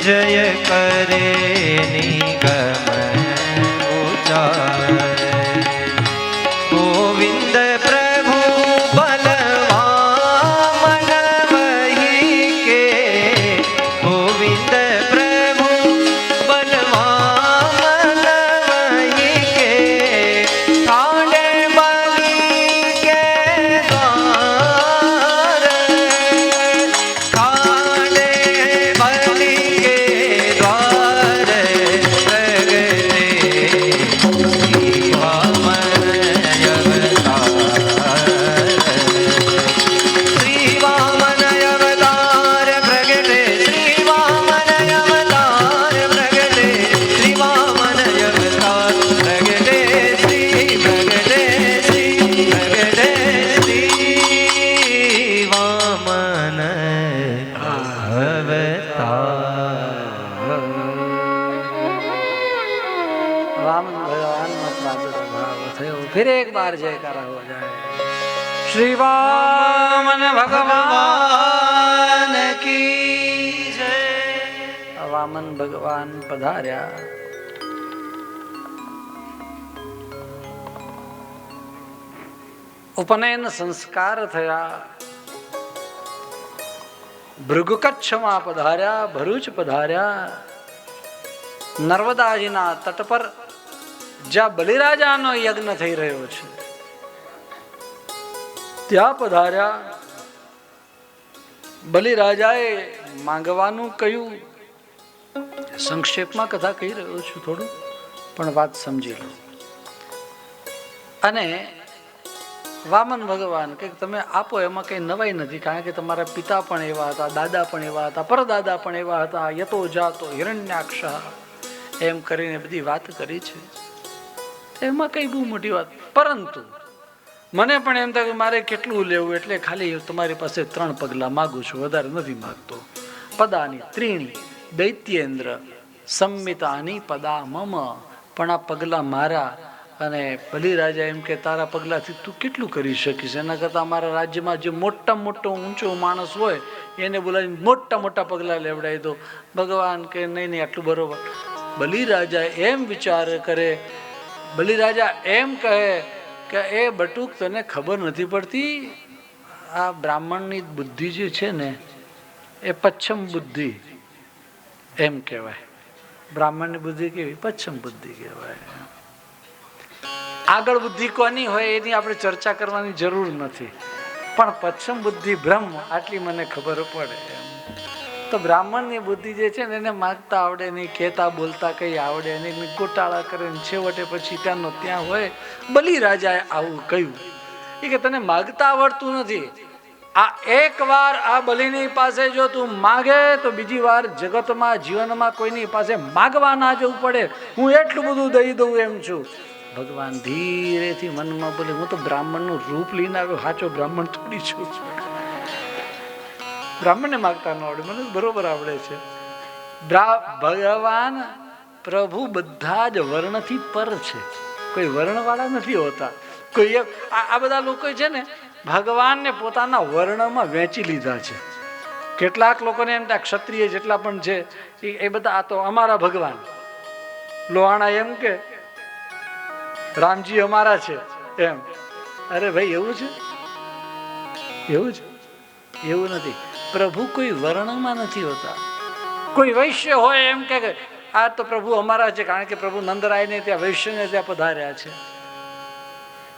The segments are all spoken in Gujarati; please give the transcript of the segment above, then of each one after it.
जय करे निगम उचारे। गोविंद प्रभु बलवान वही के, गोविंद प्रभु बलवान वही के, ठाणे बलि के द्वार, ठाणे बलि के द्वार प्रगटे श्री वामन अवतार। श्री वामन अवतार प्रगटे, श्री वामन अवतार प्रगटे, श्री वामन अवतार प्रगटे, श्री प्रगटे श्री प्रगटे श्री वामन वामन भगवान का प्रादुर्भाव थयो। फिर एक बार जयकारा हो जाए। श्री वामन भगवान की जय। वामन भगवान पधार्या। उपनयन संस्कार थया। ભૃગુકચ્છમાં પધાર્યા, ભરૂચ પધાર્યા, નર્મદાજીના તટ પર જ્યાં બલિરાજાનો યજ્ઞ થઈ રહ્યો છે ત્યાં પધાર્યા. બલિરાજાએ માંગવાનું કહ્યું. સંક્ષેપમાં કથા કહી રહ્યો છું થોડું, પણ વાત સમજી લો. અને વામન ભગવાન કે તમે આપો એમાં કઈ નવાઈ નથી, કારણ કે તમારા પિતા પણ એવા હતા, દાદા પણ એવા હતા, પરદાદા પણ એવા હતા. યતો જાતો હિરણ્યાક્ષ એમ કરીને બધી વાત કરી છે. એમાં કઈ બહુ મોટી વાત. પરંતુ મને પણ એમ થાય કે મારે કેટલું લેવું, એટલે ખાલી તમારી પાસે 3 પગલા માગું છું, વધારે નથી માગતો. પદાની ત્રીણી દૈત્યેન્દ્ર સંમિતાની પદા મમ. પણ આ પગલા મારા. અને બલિરાજા એમ કે તારા પગલાથી તું કેટલું કરી શકીશ? એના કરતાં અમારા રાજ્યમાં જે મોટા મોટો ઊંચો માણસ હોય એને બોલાવીને મોટા મોટા પગલાં લેવડાવી દો. ભગવાન કે નહીં નહીં આટલું બરોબર. બલિરાજા એમ વિચાર કરે. બલિરાજા એમ કહે કે એ બટુક તને ખબર નથી પડતી, આ બ્રાહ્મણની બુદ્ધિ જે છે ને એ પચ્છમ બુદ્ધિ એમ કહેવાય. બ્રાહ્મણની બુદ્ધિ કેવી? પચ્છમ બુદ્ધિ કહેવાય. આગળ બુદ્ધિ કોની હોય એની આપણે ચર્ચા કરવાની જરૂર નથી, પણ પચ્છમ બુદ્ધિ બ્રહ્મ આટલી મને ખબર પડે. તો બ્રાહ્મણની બુદ્ધિ જે છે ને એને માગતા આવડે નહીં, કહેતા બોલતા કઈ આવડે નહીં, ગોટાળા કરે ને છેવટે પછી ત્યાંનો ત્યાં હોય. બલિરાજાએ આવું કહ્યું કે તને માગતા આવડતું નથી. આ એક વાર આ બલિની પાસે જો તું માગે તો બીજી વાર જગતમાં જીવનમાં કોઈની પાસે માગવા ના જવું પડે. હું એટલું બધું દઈ દઉં એમ છું. ભગવાન ધીરેથી મનમાં બોલે, હું તો બ્રાહ્મણનું રૂપ લઈને આવ્યો, સાચો બ્રાહ્મણ થોડી છું. બ્રાહ્મણને માગતા ન આવડે, મને બરોબર આવડે છે. ભગવાન પ્રભુ બધા જ વર્ણથી પર છે, કોઈ વર્ણવાળા નથી હોતા. કોઈ આ બધા લોકો છે ને ભગવાનને પોતાના વર્ણમાં વહેંચી લીધા છે. કેટલાક લોકોને એમ થાય ક્ષત્રિય જેટલા પણ છે એ બધા આ તો અમારા ભગવાન. લોહાણા એમ કે રામજી અમારા છે એમ. અરે ભાઈ એવું છે? એવું છે? એવું નથી. પ્રભુ કોઈ વર્ણમાં નથી હોતા. કોઈ વૈશ્ય હોય એમ કે આ તો પ્રભુ અમારા છે, કારણ કે પ્રભુ નંદરાયને ત્યાં વૈશ્યને ત્યાં પધાર્યા છે.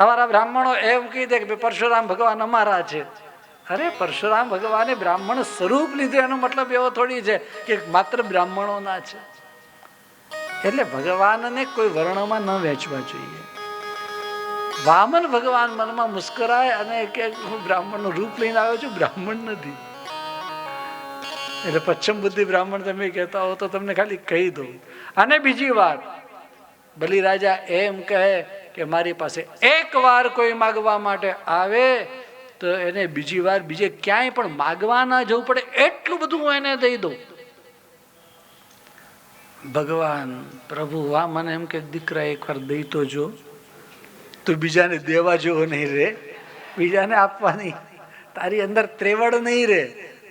અમારા બ્રાહ્મણો એમ કહી દે કે પરશુરામ ભગવાન અમારા છે. અરે પરશુરામ ભગવાને બ્રાહ્મણ સ્વરૂપ લીધું, એનો મતલબ એવો થોડી છે કે માત્ર બ્રાહ્મણોના છે. એટલે ભગવાનને કોઈ વર્ણમાં ન વહેંચવા જોઈએ. વામન ભગવાન મનમાં મુસ્કરાય અને કે હું બ્રાહ્મણનું રૂપ લઈને આવ્યો છું, બ્રાહ્મણ નથી. એટલે પશ્ચિમ બુદ્ધિ બ્રાહ્મણ તમે કહેતા હો તો તમને ખાલી કહી દઉં. અને બીજી વાત, બલિરાજા એમ કહે કે મારી પાસે એક વાર કોઈ માગવા માટે આવે તો એને બીજી વાર બીજે ક્યાંય પણ માગવા ના જવું પડે, એટલું બધું હું એને દઈ દઉં. ભગવાન પ્રભુ મને એમ કે દીકરા એકવાર દઈ તો જો, તું બીજાને દેવા જેવો નહીં રે, બીજાને આપવાની તારી અંદર ત્રેવડ નહીં રે.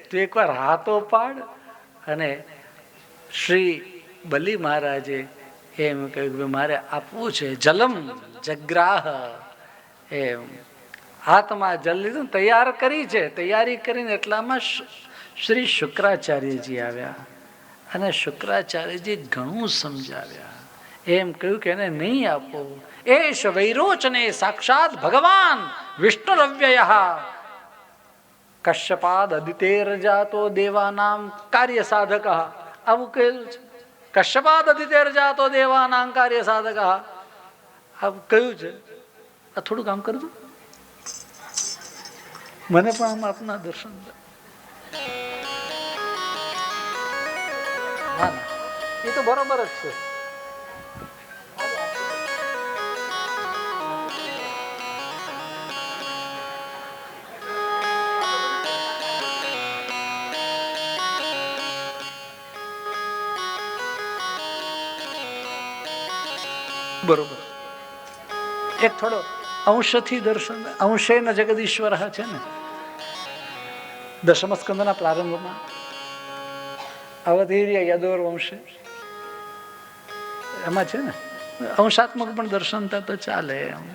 તું એકવાર હાથો પાડ અને શ્રી બલિ મહારાજે એમ કહ્યું કે મારે આપવું છે જલમ જગ્રાહ, એમ હાથમાં જલ લીધું, તૈયાર કરી છે. તૈયારી કરીને એટલામાં શ્રી શુક્રાચાર્યજી આવ્યા અને શુક્રાચાર્યજી ઘણું સમજાવ્યા. એમ કહ્યું કે એને નહીં આપો. એશ વૈરોચને સાક્ષાત ભગવાન વિષ્ણુરવ્યય કશ્યપાદ અદિતેર જાતો દેવાનામ કાર્ય સાધક, આવું કહેલું છે. કશ્યપાદ અદિતેર જાતો દેવાનામ કાર્ય સાધક, આવું કહ્યું છે. આ થોડું કામ કરજો, મને પણ આમ આપના દર્શન. હા, એ તો બરોબર જ છે. બરોબર. એક થોડો અંશથી દર્શન, અંશેન જગદીશ્વર છે ને, દશમ સ્કંદના પ્રારંભમાં અવધીર્ય યદોર વંશે એમાં છે ને, અંશાત્મક પણ દર્શન થાય તો ચાલે એમ.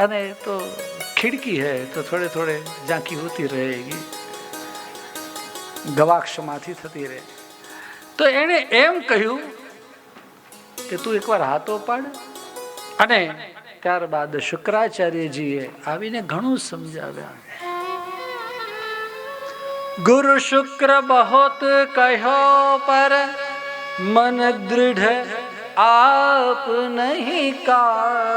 અને તો ખિડકી હૈ તો થોડે થોડે ઝાંકી હોતી રહેગી, ગવાક્ષમાંથી થતી રહે. તો એણે એમ કહ્યું કે તું એકવાર હાથો પાડ. અને ત્યારબાદ શુક્રાચાર્યજીએ આવીને ઘણું સમજાવ્યા. ગુરુ શુક્ર બહોત કહ્યો પર મન દૃઢ આપ નહીં કાચો,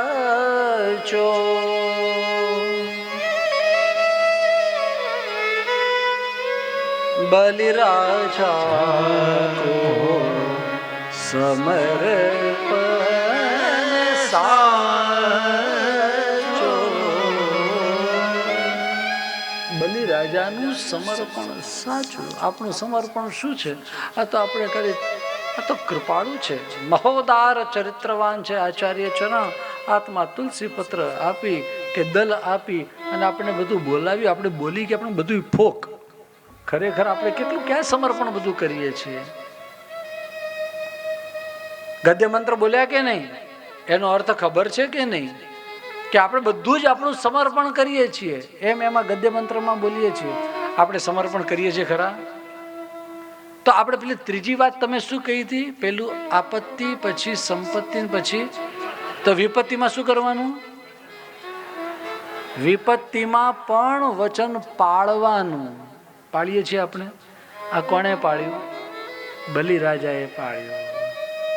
બલિરાજા કો સમર્પણ સાચો. બલિરાજાનું સમર્પણ સાચું. આપણું સમર્પણ શું છે? આ તો આપણે કરી, આ તો કૃપાળુ છે, મહોદાર ચરિત્રવાન છે. આચાર્ય ચરણ આત્મા તુલસી પત્ર આપી કે દલ આપી અને આપણે બધું બોલાવ્યું, આપણે બોલી કે આપણે બધું ફોક. ખરેખર આપણે કેટલું ક્યાં સમર્પણ બધું કરીએ છીએ. ગદ્ય મંત્ર બોલ્યા કે નહીં, એનો અર્થ ખબર છે કે નહીં? કે આપણે બધું જ આપણું સમર્પણ કરીએ છીએ. એમાં ગદ્ય મંત્રમાં બોલીએ છીએ આપણે સમર્પણ કરીએ છીએ ખરા? તો આપણે પેલી ત્રીજી વાત તમે શું કહી હતી? પેલું આપત્તિ, પછી સંપત્તિ, પછી તો વિપત્તિમાં શું કરવાનું? વિપત્તિમાં પણ વચન પાળવાનું. પાળીએ છીએ આપણે. આ કોણે પાળ્યું? બલિરાજાએ પાળ્યું.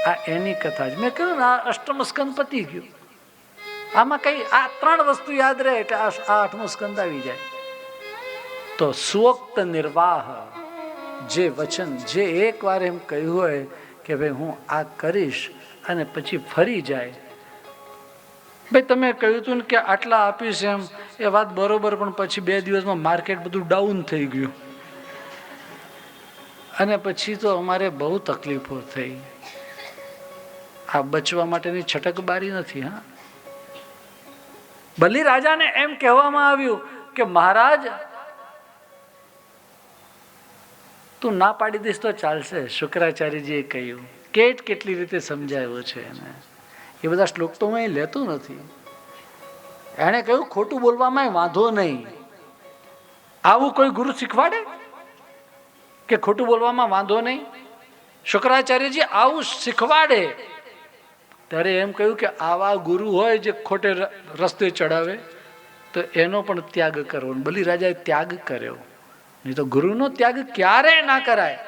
આ એની કથા જ મેં કહ્યું ને, આ અષ્ટમ સ્કંદ પતી ગયું. આમાં કઈ આ ત્રણ વસ્તુ યાદ રહે એટલે આ આઠમો સ્કંદ આવી જાય. તો સ્વોક્ત નિર્વાહ, જે વચન, જે એક વાર એમ કહ્યું હોય કે ભાઈ હું આ કરીશ અને પછી ફરી જાય. ભાઈ તમે કહ્યું હતું ને કે આટલા આપીશ એમ, એ વાત બરોબર, પણ પછી 2 દિવસમાં માર્કેટ બધું ડાઉન થઈ ગયું અને પછી તો અમારે બહુ તકલીફો થઈ. આ બચવા માટેની છટકબારી નથી. હા, બલિરાજાને એમ કહેવામાં આવ્યું કે મહારાજ તું ના પાડી દઈશ તો ચાલશે. શુક્રાચાર્યજીએ કહ્યું, કેટલી રીતે સમજાવ્યો છે એને. એ બધા શ્લોક તો હું અહીં લેતો નથી. એણે કહ્યું ખોટું બોલવામાં વાંધો નહીં. આવું કોઈ ગુરુ શીખવાડે કે ખોટું બોલવામાં વાંધો નહીં? શુક્રાચાર્યજી આવું શીખવાડે. ત્યારે એમ કહ્યું કે આવા ગુરુ હોય જે ખોટે રસ્તે ચડાવે તો એનો પણ ત્યાગ કરવો. બલિરાજાએ ત્યાગ કર્યો. નહીં તો ગુરુનો ત્યાગ ક્યારે ના કરાય,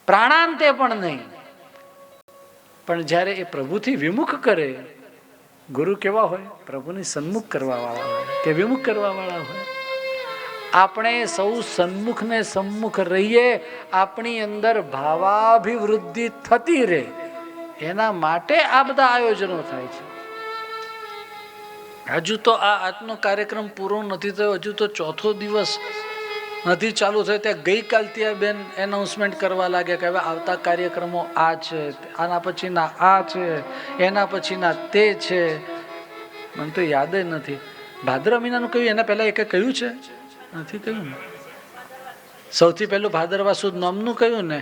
પ્રાણાંતે પણ નહીં. પણ જ્યારે એ પ્રભુથી વિમુખ કરે, ગુરુ કેવા હોય? પ્રભુની સન્મુખ કરવા વાળા હોય કે વિમુખ કરવા વાળા હોય. આપણે સૌ સન્મુખ ને સન્મુખ રહીએ, આપણી અંદર ભાવાભિવૃદ્ધિ થતી રહે, એના માટે આ બધા આયોજનો થાય છે. હજુ તો આ આજનો કાર્યક્રમ પૂરો નથી થયો, હજુ તો 4થો દિવસ નથી ચાલુ થયો. ત્યાં ગઈકાલથી આ બેન એનાઉન્સમેન્ટ કરવા લાગ્યા કે હવે આવતા કાર્યક્રમો આ છે, આના પછીના આ છે, એના પછીના તે છે. મને તો યાદ જ નથી. ભાદરવા મહિનાનું કહ્યું, એના પહેલા એક કહ્યું છે? નથી કહ્યું ને. સૌથી પહેલું ભાદરવા સુદ નોમનું કહ્યું ને,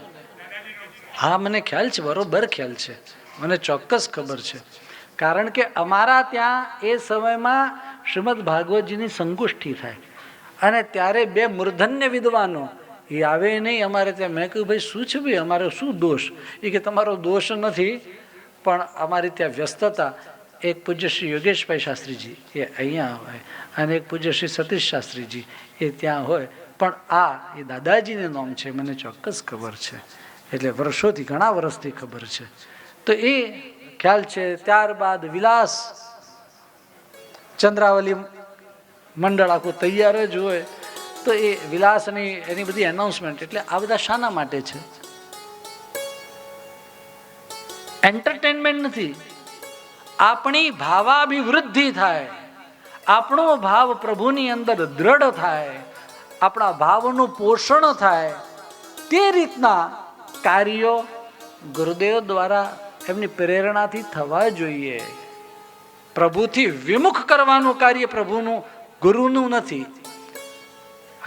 હા, મને ખ્યાલ છે, બરોબર ખ્યાલ છે, મને ચોક્કસ ખબર છે. કારણ કે અમારા ત્યાં એ સમયમાં શ્રીમદ ભાગવતજીની સંગોષ્ઠી થાય અને ત્યારે બે મૂર્ધન્ય વિદ્વાનો એ આવે નહીં અમારે ત્યાં. મેં કહ્યું, ભાઈ શું છે ભાઈ, અમારો શું દોષ? એ કે તમારો દોષ નથી, પણ અમારી ત્યાં વ્યસ્તતા. એક પૂજ્ય શ્રી યોગેશભાઈ શાસ્ત્રીજી એ અહીંયા હોય અને એક પૂજ્ય શ્રી સતીશ શાસ્ત્રીજી એ ત્યાં હોય, પણ આ એ દાદાજીનું નામ છે, મને ચોક્કસ ખબર છે. એટલે વર્ષોથી, ઘણા વર્ષથી ખબર છે. તો એ ખ્યાલ છે. ત્યારબાદ વિલાસ ચંદ્રાવલી મંડળ આખું તૈયાર જ હોય. તો એ વિલાસની એની બધી એનાઉન્સમેન્ટ. એટલે આ બધા શાના માટે છે? એન્ટરટેનમેન્ટ નથી. આપણી ભાવાભિવૃદ્ધિ થાય, આપણો ભાવ પ્રભુની અંદર દ્રઢ થાય, આપણા ભાવનું પોષણ થાય. તે રીતના કાર્યો ગુરુદેવ દ્વારા એમની પ્રેરણાથી થવા જોઈએ. પ્રભુથી વિમુખ કરવાનું કાર્ય પ્રભુનું, ગુરુનું નથી.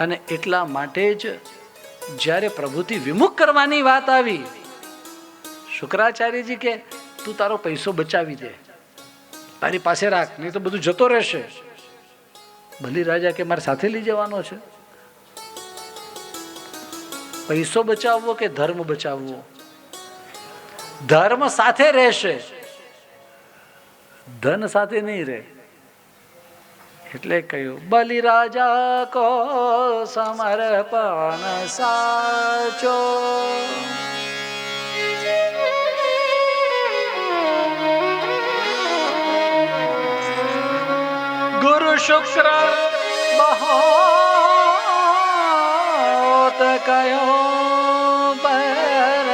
અને એટલા માટે જ જ્યારે પ્રભુથી વિમુખ કરવાની વાત આવી, શુક્રાચાર્યજી કે તું તારો પૈસો બચાવી દે, તારી પાસે રાખ, નહીં તો બધું જતો રહેશે. બલિરાજા કે મારે સાથે લઈ જવાનો છે. પૈસો બચાવવો કે ધર્મ બચાવવો? ધર્મ સાથે રહેશે, ધન સાથે નહીં રહે. એટલે કહ્યું, બલિરાજા કો સમર્પણ સાચો. ગુરુ શુક્ર બહોત કયો પર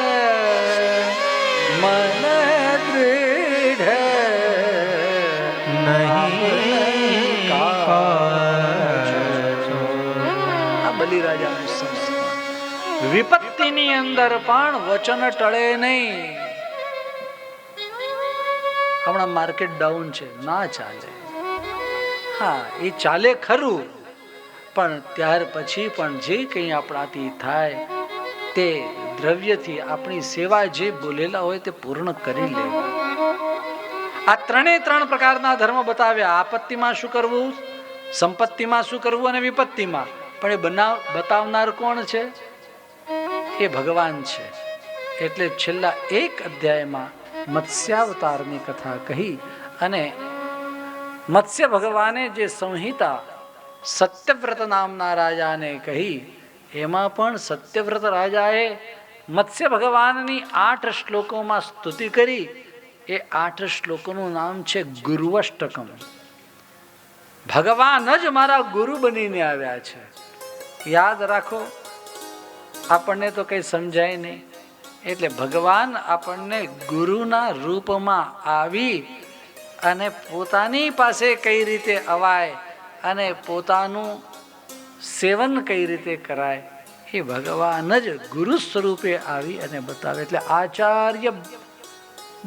મન દૃઢ નહીં કાચો. આ બલિરાજાનું સંસ્કાર. વિપત્તિની અંદર પણ વચન ટળે નહીં. હમણાં માર્કેટ ડાઉન છે, ના ચાલે. હા, એ ચાલે ખરું, પણ ત્યાર પછી પણ જે કંઈ આપણાથી થાય તે દ્રવ્યથી આપણી સેવા જે બોલેલા હોય તે પૂર્ણ કરી લેવું. આ ત્રણ પ્રકારના ધર્મ બતાવ્યા. આપત્તિમાં શું કરવું, સંપત્તિમાં શું કરવું અને વિપત્તિમાં. પણ એ બતાવનાર કોણ છે? એ ભગવાન છે. એટલે છેલ્લા એક અધ્યાયમાં મત્સ્યાવતારની કથા કહી અને મત્સ્ય ભગવાને જે સંહિતા સત્યવ્રત નામના રાજાને કહી, એમાં પણ સત્યવ્રત રાજાએ મત્સ્ય ભગવાનની 8 શ્લોકોમાં સ્તુતિ કરી. એ 8 શ્લોકોનું નામ છે ગુરુવષ્ટકમ. ભગવાન જ મારા ગુરુ બનીને આવ્યા છે. યાદ રાખો, આપણને તો કંઈ સમજાય નહીં. એટલે ભગવાન આપણને ગુરુના રૂપમાં આવી અને પોતાની પાસે કઈ રીતે અવાય અને પોતાનું સેવન કઈ રીતે કરાય એ ભગવાન જ ગુરુ સ્વરૂપે આવી અને બતાવે. એટલે આચાર્ય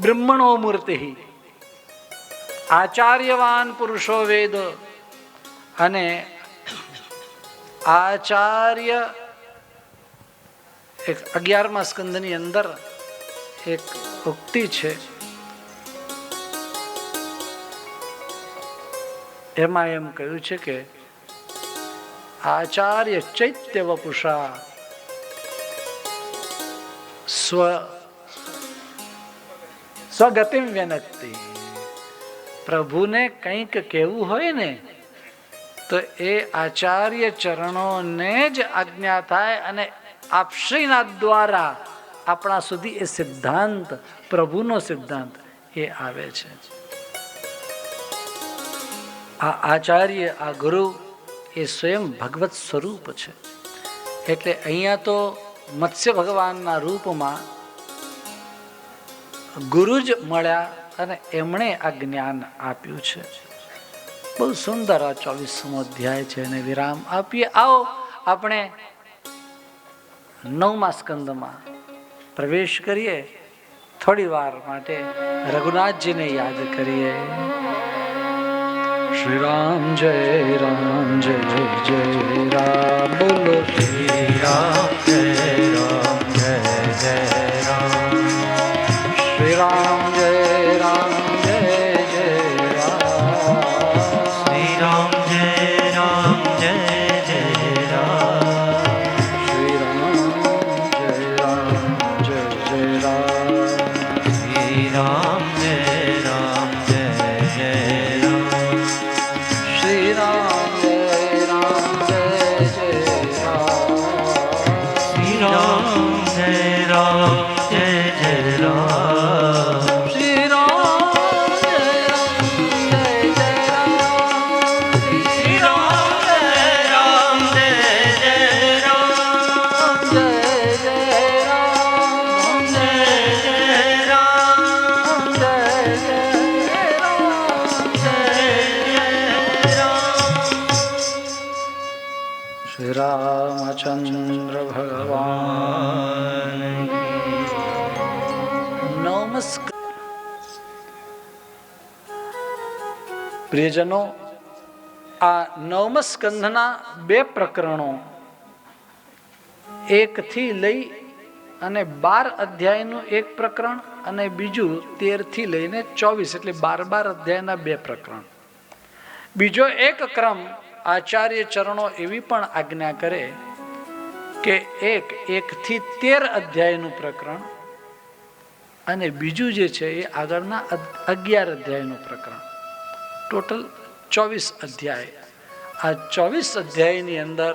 બ્રહ્મણો મૂર્તિ, આચાર્યવાન પુરુષો વેદ. અને આચાર્ય એક 11મા સ્કંદની અંદર એક ઉક્તિ છે. એમાં એમ કહ્યું છે કે આચાર્ય ચૈત્ય વપુષા સ્વગતિમ વ્યનક્તિ. પ્રભુને કંઈક કહેવું હોય ને તો એ આચાર્ય ચરણોને જ આજ્ઞા થાય અને આપશ્રીના દ્વારા આપણા સુધી એ સિદ્ધાંત, પ્રભુનો સિદ્ધાંત એ આવે છે. આ આચાર્ય, આ ગુરુ એ સ્વયં ભગવત સ્વરૂપ છે. એટલે અહીંયા તો મત્સ્ય ભગવાનના રૂપમાં ગુરુ જ મળ્યા અને એમણે આ જ્ઞાન આપ્યું છે. બહુ સુંદર આ 24મો અધ્યાય છે અને વિરામ આપીએ. આવો આપણે 9મા સ્કંદમાં પ્રવેશ કરીએ. થોડી વાર માટે રઘુનાથજીને યાદ કરીએ. શ્રી રામ જય રામ જય જય રામ. બોલો શ્રી રામ જય રામ જય જય રામ. પ્રિયજનો, આ નવમ સ્કંધના 2 પ્રકરણો 1 થી લઈ અને 12 અધ્યાયનું 1 પ્રકરણ અને બીજું 13 થી લઈને 24 એટલે 12 અધ્યાયના 2 પ્રકરણ. બીજો એક ક્રમ આચાર્ય ચરણો એવી પણ આજ્ઞા કરે કે 1 થી 13 અધ્યાયનું પ્રકરણ અને બીજું જે છે એ આગળના 11 અધ્યાયનું પ્રકરણ. ટોટલ 24 અધ્યાય. આ 24 અધ્યાયની અંદર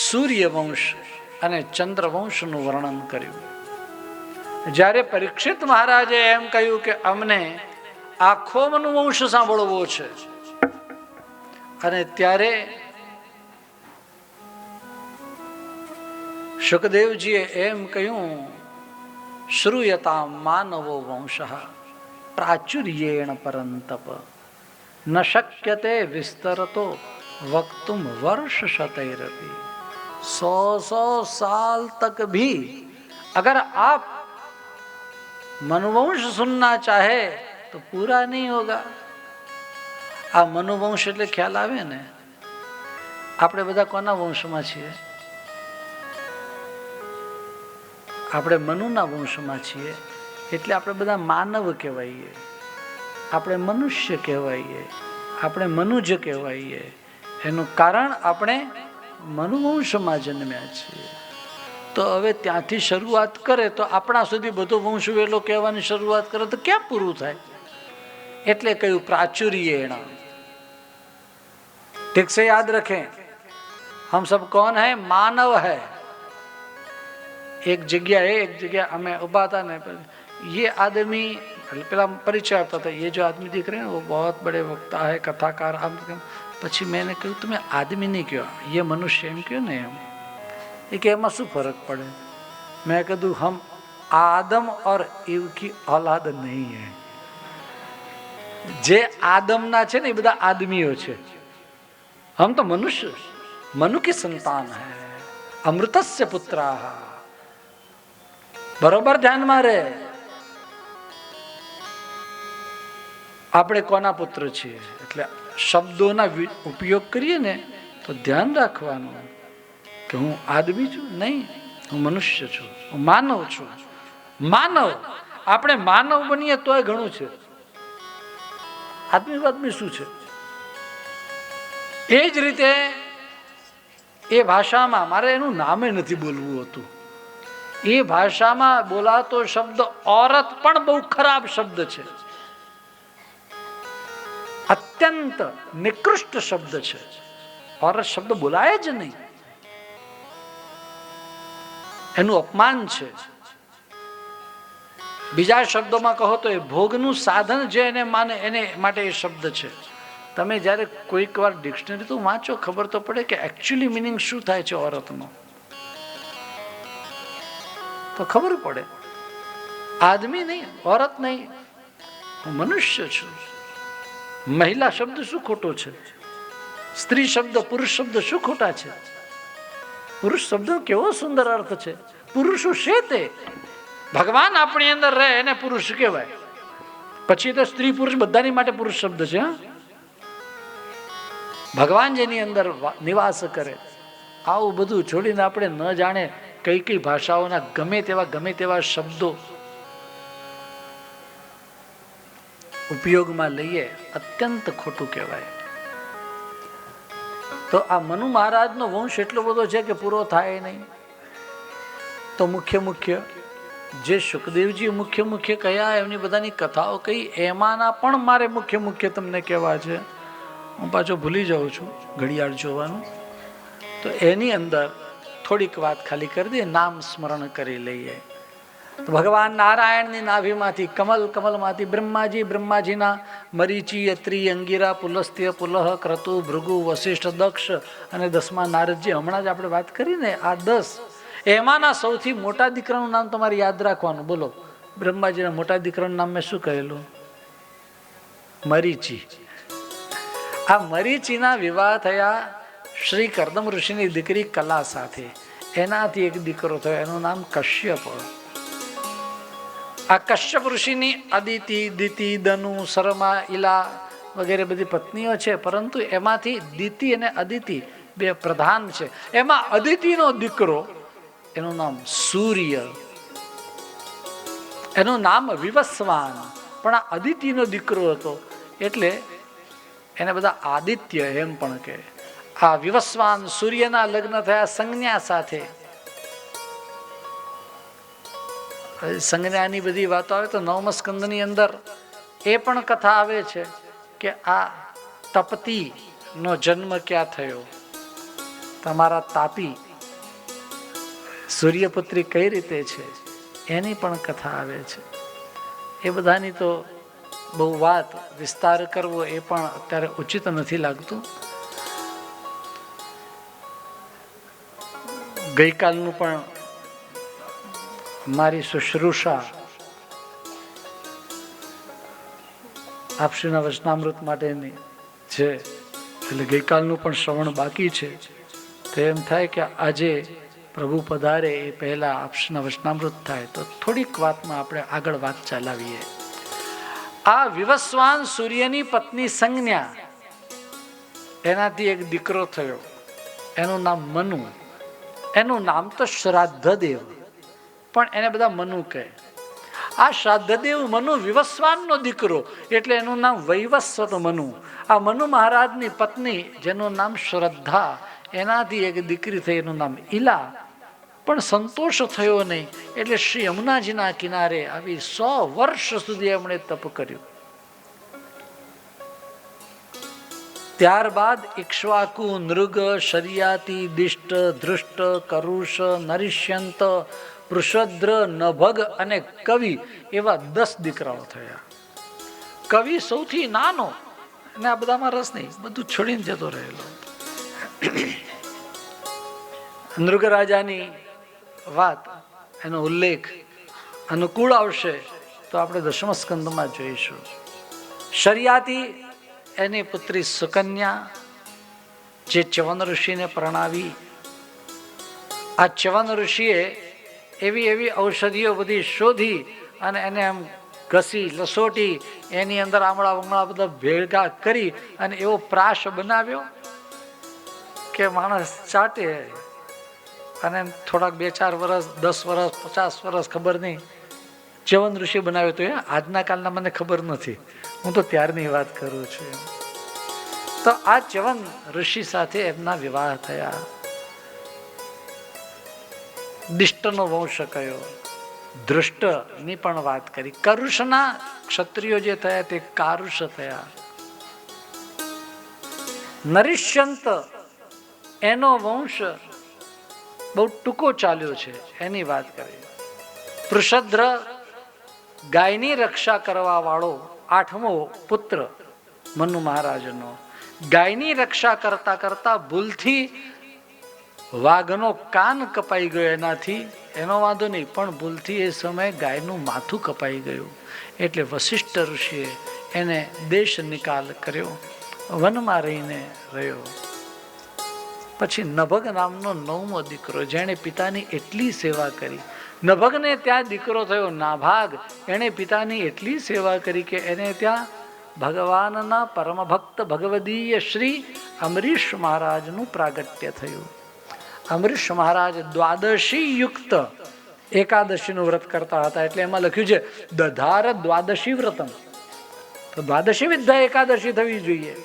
સૂર્યવંશ અને ચંદ્રવંશનું વર્ણન કર્યું. જ્યારે પરીક્ષિત મહારાજે એમ કહ્યું કે અમને આખો મનુવંશ સાંભળવો છે, અને ત્યારે શુકદેવજીએ એમ કહ્યું, શ્રૂયતા માનવો વંશ પ્રાચુર્યેણ પરંતપ ન શક્યતે વિસ્તરતો વક્તુમ वर्ष शतैरपि. 100 साल तक भी अगर आप मनुवंश सुनना चाहे तो पूरा नहीं होगा. આ મનુવંશ એટલે ખ્યાલ આવે ને, આપણે બધા કોના વંશમાં છીએ? આપણે મનુના વંશમાં છીએ, એટલે આપણે બધા માનવ કહેવાઈએ, આપણે મનુષ્ય કહેવાઈએ, આપણે મનુજ કહેવાઈએ. એનું કારણ આપણે મનુવંશમાં જન્મ્યા છીએ. તો હવે ત્યાંથી શરૂઆત કરે તો આપણા સુધી બધો વંશ વેલો કહેવાની શરૂઆત કરે તો ક્યાં પૂરું થાય? એટલે કહ્યું प्राचुर्येण. ठीक से याद रखें, हम सब कौन है? मानव है. एक जगह हमें उभा था ना, ये आदमी पहला परिचय आता था, ये जो आदमी दिख रहे हैं वो बहुत बड़े वक्ता है, कथाकार. પછી मैंने કહ્યું તમે આદમી નહીં કહો, ये मनुष्य એમ કહ્યું ને. એમ એ કે એમાં શું ફરક પડે? મેં કીધું हम आदम और ईव की औलाद नहीं है. જે આદમના છે ને એ બધા આદમીઓ છે. हम तो मनुष्य, मनु की संतान है, अमृतस्य पुत्राः. बरोबर ધ્યાનમાં રહે, આપણે કોના પુત્ર છીએ? એટલે શબ્દોના ઉપયોગ કરીએ ને તો ધ્યાન રાખવાનું કે હું આદમી છું નહીં, હું મનુષ્ય છું, હું માનવ છું. માનવ, આપણે માનવ બનીએ તોય ઘણું છે. આદમી શું છે? એ જ રીતે એ ભાષામાં, મારે એનું નામે નથી બોલવું હતું, એ ભાષામાં બોલાતો શબ્દ औरत પણ બહુ ખરાબ શબ્દ છે, અત્યંત નિકૃષ્ટ શબ્દ છે. औरत શબ્દ બોલાય જ નહીં, એનું અપમાન છે. બીજા શબ્દોમાં કહો તો એ ભોગનું સાધન જે એને માને એને માટે એ શબ્દ છે. તમે જ્યારે કોઈક વાર ડિક્શનરી તો વાંચો, ખબર તો પડે કે એકચ્યુઅલી મિનિંગ શું થાય છે औरतનો, તો ખબર પડે. આદમી નહીં, औरत નહીં, હું મનુષ્ય છું. મહિલા શબ્દ શું ખોટો છે? સ્ત્રી શબ્દ, પુરુષ શબ્દ શું ખોટા છે? પુરુષ શબ્દ કેવો સુંદર અર્થ છે. પુરુષો છે તે ભગવાન આપણી અંદર રહે એને પુરુષ કહેવાય. પછી તો સ્ત્રી પુરુષ બધાની માટે પુરુષ શબ્દ છે. ભગવાન જેની અંદર નિવાસ કરે, આવું બધું છોડીને આપણે ન જાણે કઈ કઈ ભાષાઓના ગમે તેવા શબ્દો ઉપયોગમાં લઈએ, અત્યંત ખોટું કહેવાય. તો આ મનુ મહારાજનો વંશ એટલો બધો છે કે પૂરો થાય નહીં. તો મુખ્ય જે સુખદેવજી મુખ્ય કયા એમની બધાની કથાઓ કહી, એમાંના પણ મારે મુખ્ય તમને કહેવા છે. હું પાછો ભૂલી જાઉં છું ઘડિયાળ જોવાનું. તો એની અંદર થોડીક વાત ખાલી કરી દઈએ, નામ સ્મરણ કરી લઈએ. તો ભગવાન નારાયણની નાભીમાંથી, કમલમાંથી બ્રહ્માજીના મરીચી, અત્રિ, અંગીરા, પુલસ્ત્ય, પુલહ, ક્રતુ, ભૃગુ, વશિષ્ઠ, દક્ષ અને 10મા નારદજી. હમણાં જ આપણે વાત કરીને આ 10, એમાંના સૌથી મોટા દીકરાનું નામ તમારે યાદ રાખવાનું. બોલો, બ્રહ્માજીના મોટા દીકરાનું નામ મેં શું કહેલું? મરીચી. આ મરીચીના વિવાહ થયા શ્રી કર્દમ ઋષિની દીકરી કલા સાથે. એનાથી એક દીકરો થયો, એનું નામ કશ્યપ. આ કશ્યપ ઋષિની અદિતિ, દિતિ, દનુ, શર્મા, ઈલા વગેરે બધી પત્નીઓ છે, પરંતુ એમાંથી દિતિ અને અદિતિ બે પ્રધાન છે. એમાં અદિતિનો દીકરો, એનું નામ સૂર્ય, એનું નામ વિવસ્વાન, પણ આ અદિતિનો દીકરો હતો એટલે એને બધા આદિત્ય એમ પણ કહે. આ વિવસ્વાન સૂર્યના લગ્ન થયા સંજ્ઞા સાથે. સંજ્ઞાની બધી વાતો આવે તો 9મા સ્કંદની અંદર એ પણ કથા આવે છે કે આ તપતી નો જન્મ ક્યાં થયો, તમારા તાપી સૂર્યપુત્રી કઈ રીતે છે એની પણ કથા આવે છે. એ બધાની તો બહુ વાત વિસ્તાર કરવો એ પણ અત્યારે ઉચિત નથી લાગતું. ગઈકાલનું પણ મારી શુશ્રૂષા આપશ્રીના વચનામૃત માટેની છે, એટલે ગઈકાલનું પણ શ્રવણ બાકી છે. તો એમ થાય કે આજે પ્રભુ પધારે એ પહેલા આપશ્રીના વચનામૃત થાય તો થોડીક વાતમાં આપણે આગળ વાત ચલાવીએ. આ વિવસ્વાન સૂર્યની પત્ની સંજ્ઞા, એનાથી એક દીકરો થયો, એનું નામ મનુ. એનું નામ તો શ્રાદ્ધદેવ, પણ એને બધા મનુ કહે. આ શ્રાદ્ધદેવ મનુ વિવસ્વાનનો દીકરો એટલે એનું નામ વૈવસ્વત મનુ. આ મનુ મહારાજની પત્ની જેનું નામ શ્રદ્ધા, એનાથી એક દીકરી થઈ, એનું નામ ઈલા. પણ સંતોષ થયો નહીં એટલે શ્રી યમુનાજીના કિનારે આવી 100 વર્ષ સુધી એમણે તપ કર્યું. ત્યારબાદ ઇક્ષ્વાકુ, નૃગ, શરિયાતી, દિષ્ટ, ધૃષ્ટ, કરુષ, નરિષ્યંત, વૃષદ્ર, નભગ અને કવિ એવા 10 દીકરાઓ થયા. કવિ સૌથી નાનો, અને આ બધામાં રસ નહીં, બધું છોડીને જતો રહેલો. નૃગરાજાની વાત, એનો ઉલ્લેખ અનુકૂળ આવશે તો આપણે 10મા સ્કંદમાં જોઈશું. શરિયાતી એની પુત્રી સુકન્યા, જે ચ્યવન ઋષિને પરણાવી. આ ચ્યવન ઋષિએ એવી ઔષધિઓ બધી શોધી અને એને એમ ઘસી લસોટી એની અંદર આમળા વમળા બધા ભેગા કરી અને એવો પ્રાશ બનાવ્યો કે માણસ ચાટે. અને થોડાક 2-4 વર્ષ, 10 વર્ષ, 50 વર્ષ ખબર નહીં, ચ્યવન ઋષિ બનાવ્યો તો. આજના કાલના મને ખબર નથી, હું તો ત્યારની વાત કરું છું. તો આ ચ્યવન ઋષિ સાથે એમના વિવાહ થયા. દિષ્ટનો વંશ કયો, ધૃષ્ટની પણ વાત કરી. કરુષના ક્ષત્રિયો જે થયા તે કારુષ થયા. નરિષ્યંત એનો વંશ બહુ ટૂંકો ચાલ્યો છે, એની વાત કરી. વૃષદ્ર ગાયની રક્ષા કરવા વાળો 8મો પુત્ર મનુ મહારાજનો. ગાયની રક્ષા કરતા કરતા ભૂલથી વાઘનો કાન કપાઈ ગયો. એનાથી એનો વાંધો નહીં, પણ ભૂલથી એ સમયે ગાયનું માથું કપાઈ ગયું એટલે વશિષ્ઠ ઋષિએ એને દેશ નિકાલ કર્યો, વનમાં રહીને રહ્યો. પછી નભગ નામનો 9મો દીકરો, જેણે પિતાની એટલી સેવા કરી. નભગને ત્યાં દીકરો થયો નાભાગ, એણે પિતાની એટલી સેવા કરી કે એને ત્યાં ભગવાનના પરમ ભક્ત ભગવદીય શ્રી અમરીશ મહારાજનું પ્રાગટ્ય થયું. અમરીશ મહારાજ દ્વાદશી યુક્ત એકાદશીનું વ્રત કરતા હતા, એટલે એમાં લખ્યું છે દધાર દ્વાદશી વ્રતમ. તો દ્વાદશી વિદ્યા એકાદશી થવી જોઈએ.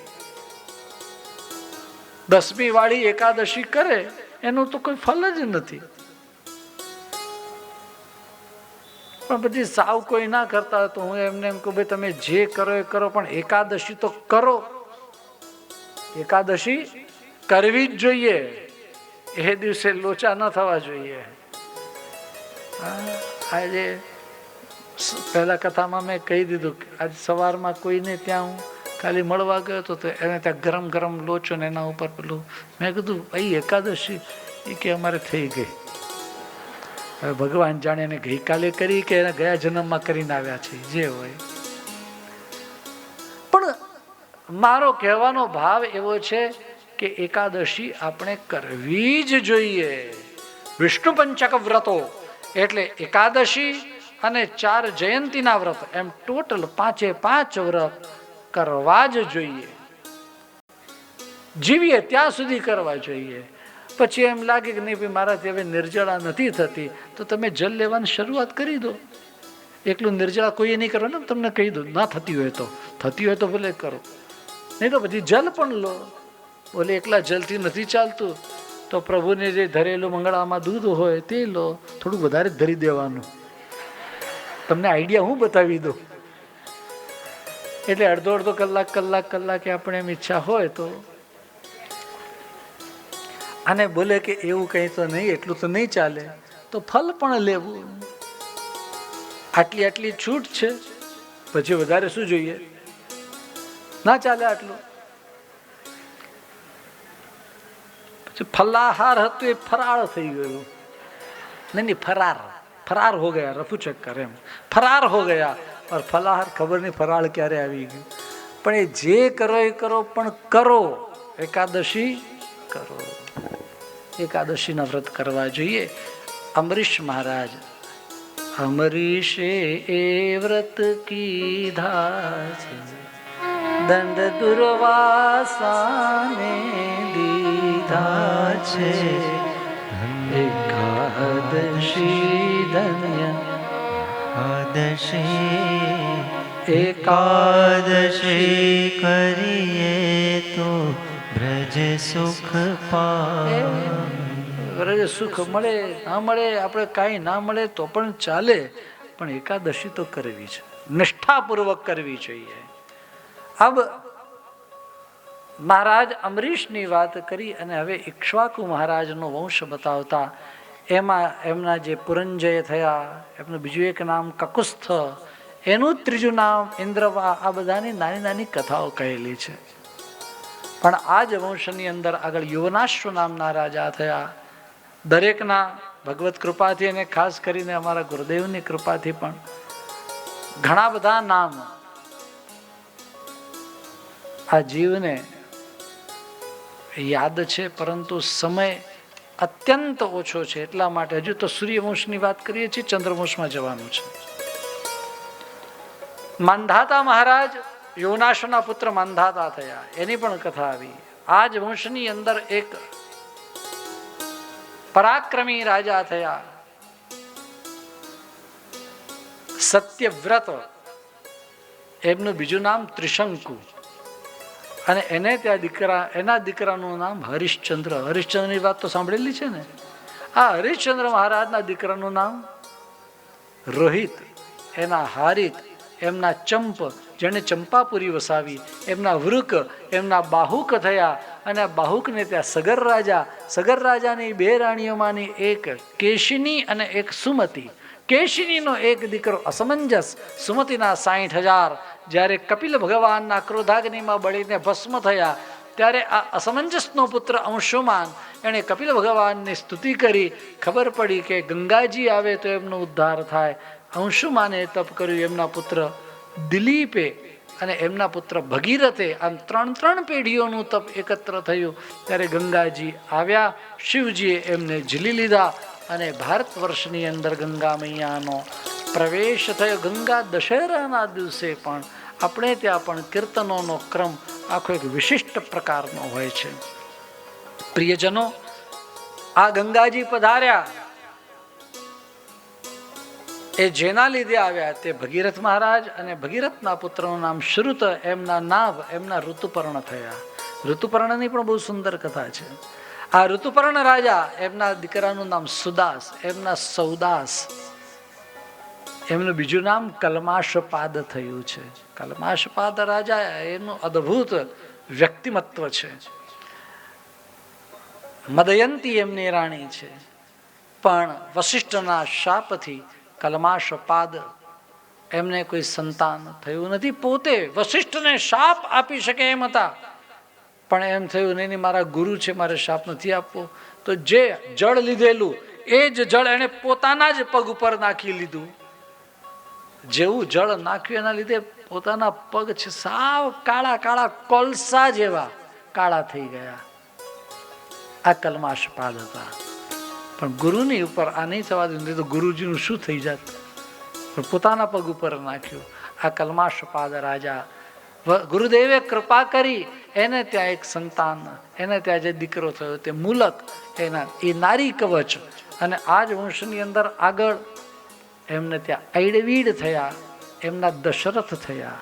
10મી વાળી એકાદશી કરે એનું તો કોઈ ફલ જ નથી. પણ પછી સાવ કોઈ ના કરતા હોય તો હું એમને એમ કહું, ભાઈ તમે જે કરો એ કરો, પણ એકાદશી તો કરો. એકાદશી કરવી જ જોઈએ. એ દિવસે લોચા ન થવા જોઈએ. આજે પહેલા કથામાં મેં કહી દીધું, આજે સવારમાં કોઈને ત્યાં હું ખાલી મળવા ગયો હતો તો એને ત્યાં ગરમ ગરમ લોચો ને એના ઉપર પેલું, મેં કીધું ભાઈ એકાદશી, એ કે અમારે થઈ ગઈ. હવે ભગવાન જાણે એને ગઈકાલે કરી કે એના ગયા જન્મમાં કરીને આવ્યા છે, જે હોય. પણ મારો કહેવાનો ભાવ એવો છે કે એકાદશી આપણે કરવી જ જોઈએ. વિષ્ણુ પંચક વ્રતો એટલે એકાદશી અને 4 જયંતીના વ્રત, એમ ટોટલ 5 વ્રત કરવા જ જોઈએ. જીવીએ ત્યાં સુધી કરવા જોઈએ. પછી એમ લાગે કે નહીં ભાઈ મારાથી હવે નિર્જળા નથી થતી, તો તમે જલ લેવાની શરૂઆત કરી દો. એકલું નિર્જળા કોઈએ નહીં કરો ને, તમને કહી દો ના થતી હોય તો ભલે કરો, નહીં તો પછી જલ પણ લો. બોલે એકલા જલથી નથી ચાલતું, તો પ્રભુને જે ધરેલું મંગળામાં દૂધ હોય તે લો, થોડું વધારે ધરી દેવાનું. તમને આઈડિયા હું બતાવી દઉં. એટલે અડધો કલાકે આપણે એમ ઈચ્છા હોય તો. અને બોલે કે એવું કંઈ તો નહીં, એટલું તો નહીં ચાલે, તો ફલ પણ લેવું. આટલી છૂટ છે, પછી વધારે શું જોઈએ? ના ચાલે આટલું. પછી ફલાહાર હતું એ ફરાળ થઈ ગયું. નહીં ફરાર હો ગયા, રફુ ચક્કર એમ ફરાર હો ગયા. और ફલાહાર ખબર નહીં ફરાળ ક્યારે આવી ગયું. પણ એ જે કરો એ કરો, પણ કરો. એકાદશી કરો, એકાદશીના વ્રત કરવા જોઈએ. અમરીશ મહારાજ, અમરીશે એ વ્રત કીધા છે, દંડ દુર્વાસાને દીધા છે, એકાદશી ધન્ય એકાદશી કરીએ તો બ્રજ સુખ પામે. વ્રજ સુખ મળે ના મળે, આપણે કાંઈ ના મળે તો પણ ચાલે, પણ એકાદશી તો કરવી છે, નિષ્ઠાપૂર્વક કરવી જોઈએ. અબ મહારાજ અમરીશની વાત કરી અને હવે ઇક્ષ્વાકુ મહારાજનો વંશ બતાવતા એમાં એમના જે પુરંજય થયા, એમનું બીજું એક નામ કકુસ્થ, એનું ત્રીજું નામ ઇન્દ્રવા, આ બધાની નાની નાની કથાઓ કહેલી છે. પણ આ જ વંશની અંદર આગળ યુવનાશ્વ નામના રાજા થયા. દરેકના ભગવત કૃપાથી અને ખાસ કરીને અમારા ગુરુદેવની કૃપાથી પણ ઘણા બધા નામ આ જીવને યાદ છે, પરંતુ સમય અત્યંત ઓછો છે. એટલા માટે હજુ તો સૂર્યવંશની વાત કરીએ છીએ, ચંદ્રવંશમાં જવાનું છે. માંધાતા મહારાજ યોનાશના પુત્ર માંધાતા થયા, એની પણ કથા આવી. આ જ વંશની અંદર એક પરાક્રમી રાજા થયા, સત્યવ્રત. એમનું બીજું નામ ત્રિશંકુ, અને એને ત્યાં એના દીકરાનું નામ હરિશ્ચંદ્ર. હરિશ્ચંદ્રની વાત તો સાંભળેલી છે ને. આ હરિશ્ચંદ્ર મહારાજના દીકરાનું નામ રોહિત, એના હારિત, એમના ચંપ, જેને ચંપાપુરી વસાવી, એમના વૃક, એમના બાહુક થયા. અને બાહુકને ત્યાં સગર રાજાની 2 રાણીઓમાંની એક કેશિની અને એક સુમતિ. કેશિનીનો એક દીકરો અસમંજસ, સુમતિના 60,000. જ્યારે કપિલ ભગવાનના ક્રોધાગ્નિમાં બળીને ભસ્મ થયા, ત્યારે આ અસમંજસનો પુત્ર અંશુમાન, એણે કપિલ ભગવાનની સ્તુતિ કરી. ખબર પડી કે ગંગાજી આવે તો એમનો ઉદ્ધાર થાય. અંશુમાને તપ કર્યું, એમના પુત્ર દિલીપે અને એમના પુત્ર ભગીરથે, આમ 3 પેઢીઓનું તપ એકત્ર થયું. ત્યારે ગંગાજી આવ્યા, શિવજીએ એમને ઝીલી લીધા અને ભારત વર્ષની અંદર ગંગા મૈયાનો પ્રવેશ થયો. ગંગા દશેરાના દિવસે પણ આપણે ત્યાં પણ કીર્તનોનો ક્રમ આખો એક વિશિષ્ટ પ્રકારનો હોય છે. પ્રિયજનો, આ ગંગાજી પધાર્યા એ જેના લીધે આવ્યા તે ભગીરથ મહારાજ, અને ભગીરથના પુત્રનું નામ શ્રુત, એમના નાભ એમના ઋતુપર્ણ થયા. ઋતુપર્ણની પણ બહુ સુંદર કથા છે. આ ઋતુપર્ણ રાજા, એમના દીકરાનું નામ સુદાસ, એમના સૌદાસ. એમનું બીજું નામ કલ્માશપાદ થયું છે. કલ્માશપાદ રાજા, એનું અદ્ભુત વ્યક્તિમત્વ છે. મદયંતી એમની રાણી છે, પણ વશિષ્ઠના શાપથી કલ્માશપાદ એમને કોઈ સંતાન થયું નથી. પોતે વશિષ્ઠને શાપ આપી શકે એમ હતા, પણ એમ થયું નહીં, મારા ગુરુ છે, મારે શાપ નથી આપવો. તો જે જળ લીધેલું એ જ જળ એને પોતાના જ પગ ઉપર નાખી લીધું. જેવું જળ નાખ્યું એના લીધે પોતાના પગ છે સાવ કાળા કોલસા જેવા કાળા થઈ ગયા. આ કલ્માશપાદ હતા. પણ ગુરુની ઉપર આ નહીં થવા દે તો ગુરુજીનું શું થઈ જાત? પણ પોતાના પગ ઉપર નાખ્યું. આ કલ્માશપાદ રાજા ગુરુદેવે કૃપા કરી, એને ત્યાં એક સંતાન, એને ત્યાં જે દીકરો થયો તે મુલક, એના એ નારી કવચ, અને આ જ વંશની અંદર આગળ એમને ત્યાં ઐડવીડ થયા, એમના દશરથ થયા.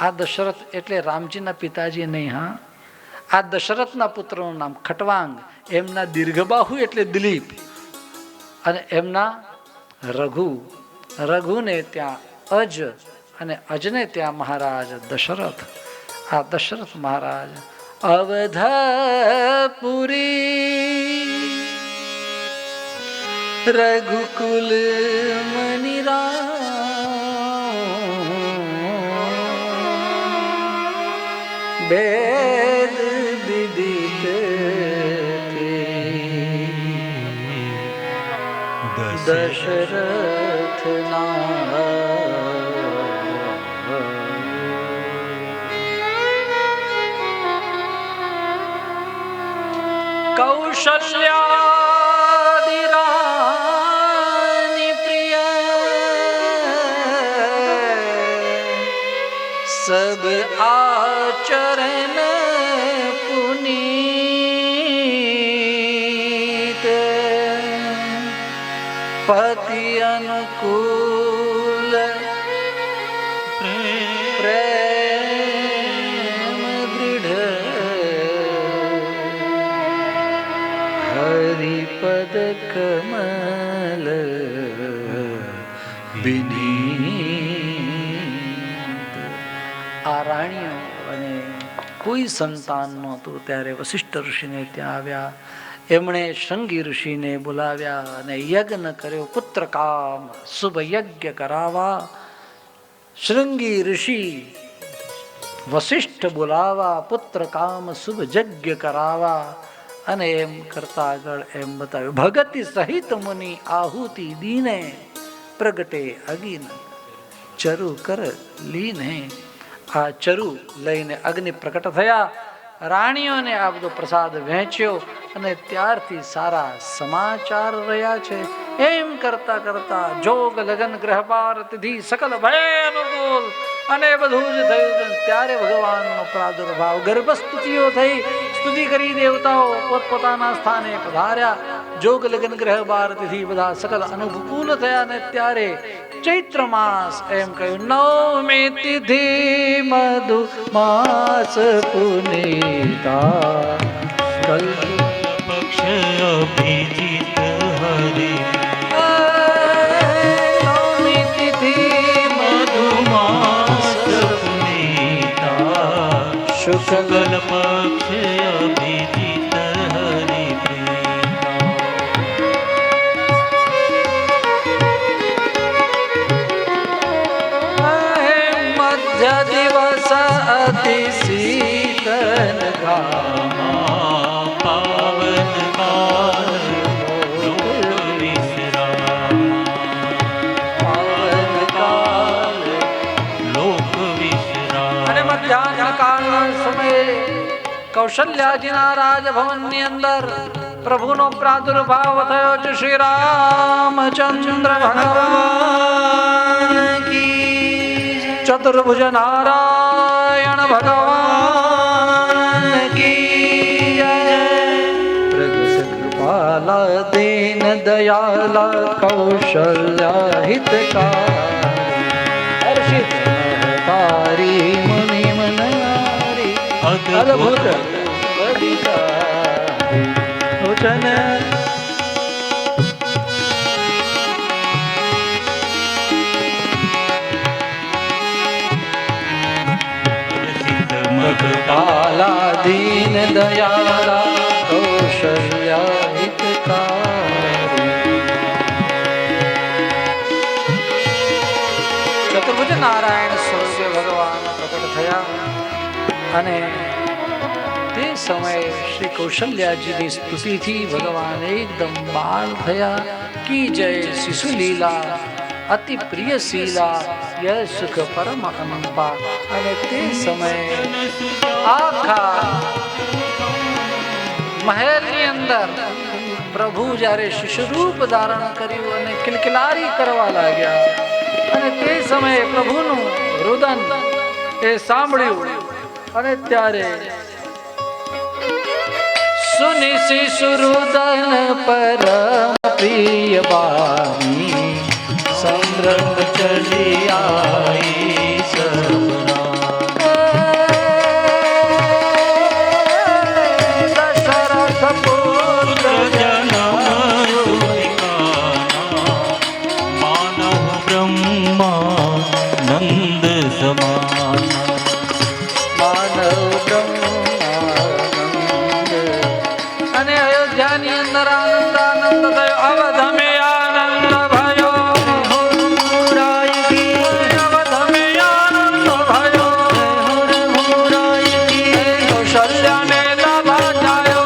આ દશરથ એટલે રામજીના પિતાજી નહીં, હા, આ દશરથના પુત્રનું નામ ખટવાંગ, એમના દીર્ઘબાહુ એટલે દિલીપ, અને એમના રઘુ, રઘુને ત્યાં અજ, અને અજને ત્યાં મહારાજ દશરથ. આ દશરથ મહારાજ અવધપુરી રઘુકુલ મનિરા વેદ વિદિત દશરથ ના કૌશલ્યાદિરાની પ્રિય સબ આચરણ પુનીત પતિ અનુકૂલ પ્રેમ દૃઢ હરિપદ કમલ વિનીત. આ રાણીઓ અને કોઈ સંતાન નહોતું ત્યારે વશિષ્ઠ ઋષિને ત્યાં આવ્યા. એમણે શૃંગી ઋષિને બોલાવ્યા અને યજ્ઞ કર્યો. પુત્ર કામ શુભ યજ્ઞ કરાવા. શૃંગી ઋષિ વશિષ્ઠ બોલાવા, પુત્ર કામ શુભ યજ્ઞ કરાવા. અને એમ કરતા આગળ એમ બતાવ્યું, ભગતિ સહિત મુનિ આહુતિ દીને પ્રગટે અગિન ચરુ કર લીને. આ ચરુ લઈને અગ્નિ પ્રકટ થયા. રાણીઓને આ બધો પ્રસાદ વહેંચ્યો અને ત્યારથી સારા સમાચાર રહ્યા છે. એમ કરતા કરતા જોગ લગન ગ્રહપાર તિથિ સકલ ભય અનુકૂળ અને બધું જ થયું. ત્યારે ભગવાનનો પ્રાદુર્ભાવ, ગર્ભસ્તુતિઓ થઈ, સ્તુતિ કરી દેવતાઓ પોતપોતાના સ્થાને પધાર્યા. જોગ લગન ગ્રહ બાર તિથિ બધા સકલ અનુકૂળ થયા. ને ત્યારે ચૈત્ર માસ એમ કહ્યું, નવમી તિથિ મધુ માસ પુનીતા પક્ષ અભિજીત હરિ. નવમી તિથિ મધુ માસ પુનીતા શુક્લ પક્ષ અભિજીત હરિ. મધ્ય દિવસ અતિ શીતલ ઘામા પાવન કાલ લોક વિશ્રામ. પાવન કાલ લોક વિશ્રામ. અને મધ્યાહન કાળના સમયે કૌશલ્યાજીના રાજભવનની અંદર પ્રભુનો પ્રાદુર્ભાવ થયો છે. શ્રી રામચંદ્ર ભગવાન કી, ચતુર્ભુજ નારાયણ ભગવાન કી જય. પ્રગટ કૃપાલા દીન દયાલા કૌશલ્યા હિતકારી, હર્ષિત તારી મુનિ મનારી અદ્ભુત અધિકારી લોચન. મગપાલા દીન દયાલા કૌશલ્યા હિતકારી. ચતુર્ભુજ નારાયણ સ્વરૂપે ભગવાન પ્રકટ થયા. અને તે સમયે શ્રી કૌશલ્યાજીની સ્તુતિથી ભગવાન એકદમ બાલ થયા. કી જય શિશુલીલા અતિ પ્રિય શીલા ય સુખ પરમ અનંપા. અને તે સમયે આખા મહેલની અંદર પ્રભુ જ્યારે શિશુરૂપ ધારણ કર્યું અને કિલકિલારી કરવા લાગ્યા, અને તે સમયે પ્રભુનું રુદન એ સાંભળ્યું અને ત્યારે સુની શિશુરુદન પરમ પ્રિય વાણી संभ्रम चली आई सबना દશરથ પુત્ર जन्म सुनिकाना मानव ब्रह्मा नंद समाना માનવ બ્રહ્માનંદ અને અયોધ્યાની અંદર આનંદ આનંદ થયો અવધ મે આનંદ ભયો અવધ મે આનંદ ભયો કૌશલ્યાને લાભા જાયો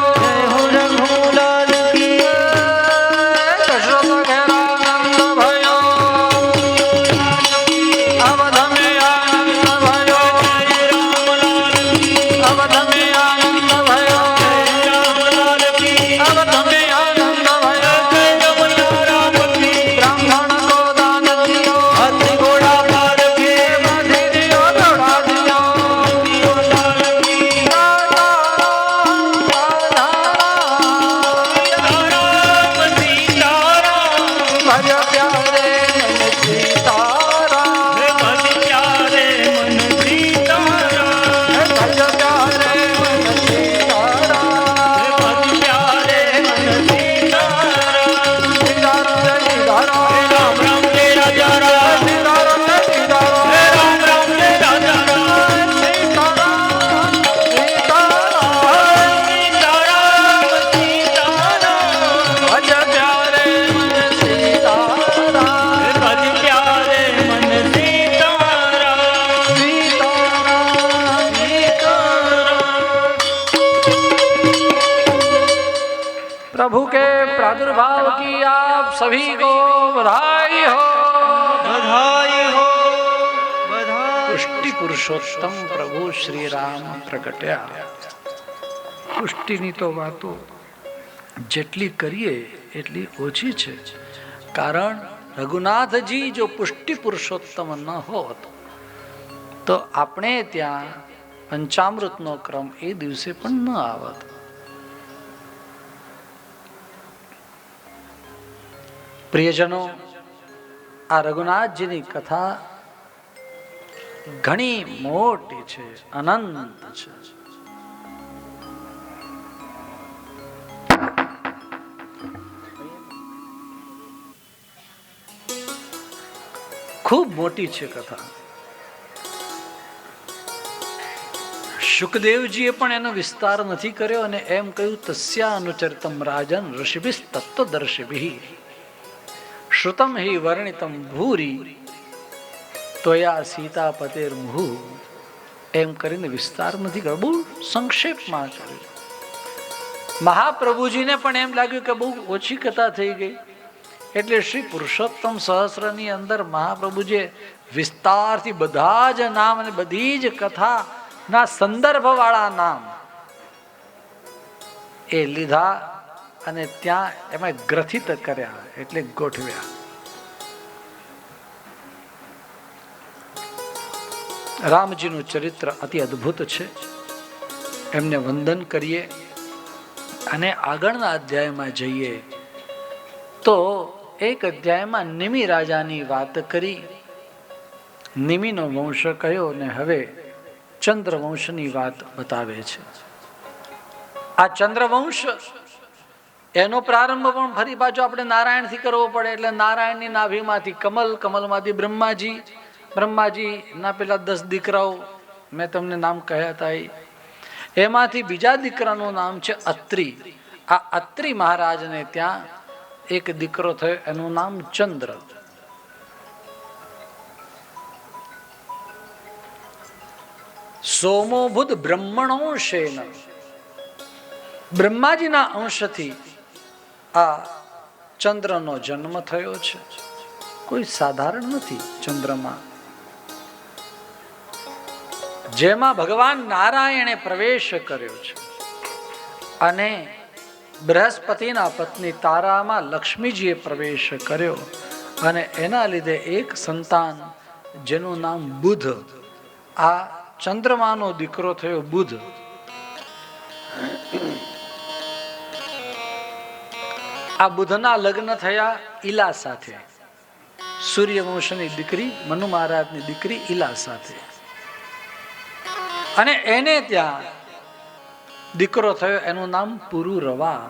દશરથ ઘેર આનંદ ભયો અવધ મે આનંદ ભયો અવધ મે આનંદ ભયો અવધ મે આનંદ ભયો બ્રાહ્મણ કો દાન દિયો હાથી ઘોડા પાર કે બાંધી દિયો દોડા દિયો ભજ પ્યારે સીતારામ ભજ પ્યારે મન સીતારામ સીતારામ જય સીતારામ સીતારામ જય સીતારામ સીતારામ ભજ પ્યારે મન સીતારામ सीताराम प्रभु के प्रादुर्भाव की आप सभी को बधाई हो बधाई हो बधाई पुष्टि पुरुषोत्तम प्रभु श्री राम प्रगट्या પુષ્ટિની તો વાતો જેટલી કરીએ એટલી ઓછી છે કારણ રઘુનાથજી જો પુષ્ટિ પુરુષોત્તમ ન હોત તો આપણે ત્યાં પંચામૃતનો ક્રમ એ દિવસે પણ ન આવત પ્રિયજનો આ રઘુનાથજીની કથા ઘણી મોટી છે અનંત છે ખૂબ મોટી છે કથા શુકદેવજીએ પણ એનો વિસ્તાર નથી કર્યો અને એમ કહ્યું તસ્યા અનુચરિતમ રાજન ઋષિભિ તત્વદર્શિભિ શ્રુતમ હિ વર્ણિતમ ભૂરી તોયા સીતાપતેર મુહુ એમ કરીને વિસ્તાર નથી કર્યો બહુ સંક્ષેપમાં કર્યું મહાપ્રભુજીને પણ એમ લાગ્યું કે બહુ ઓછી કથા થઈ ગઈ એટલે શ્રી પુરુષોત્તમ સહસ્રની અંદર મહાપ્રભુજીએ વિસ્તારથી બધા જ નામ અને બધી જ કથા ના સંદર્ભ વાળા નામ એ લીધા અને ત્યાં એમાં ગ્રથિત કર્યા એટલે ગોઠવ્યા રામજીનું ચરિત્ર અતિ અદ્ભુત છે એમને વંદન કરીએ અને આગળના અધ્યાયમાં જઈએ તો એક અધ્યાયમાં નિમિ રાજાની વાત કરી નિમિનો વંશ કયો ને હવે ચંદ્રવંશની વાત બતાવે છે આ ચંદ્રવંશ એનો પ્રારંભ પણ ફરી પાછો આપણે નારાયણથી કરવો પડે એટલે નારાયણની નાભીમાંથી કમલ કમલમાંથી બ્રહ્માજી બ્રહ્માજીના પેલા 10 દીકરાઓ મેં તમને નામ કહ્યા હતા એમાંથી બીજા દીકરાનું નામ છે અત્રિ આ અત્રિ મહારાજને ત્યાં એક દીકરો થયો એનું નામ ચંદ્ર સોમો બુદ્ધ બ્રહ્મણોશેન બ્રહ્માજીના અંશથી આ ચંદ્રનો જન્મ થયો છે કોઈ સાધારણ નથી ચંદ્રમાં જેમાં ભગવાન નારાયણે પ્રવેશ કર્યો છે અને બૃહસ્પતિના પત્ની તારામાં લક્ષ્મીજીએ પ્રવેશ કર્યો અને એના લીધે એક સંતાન જેનું નામ બુધ, આ ચંદ્રમાનો દીકરો થયો બુધ. આ બુધના લગ્ન થયા ઈલા સાથે, સૂર્યવંશની દીકરી મનુ મહારાજની દીકરી ઈલા સાથે. અને એને ત્યાં દીકરો થયો, એનું નામ પુરુરવા.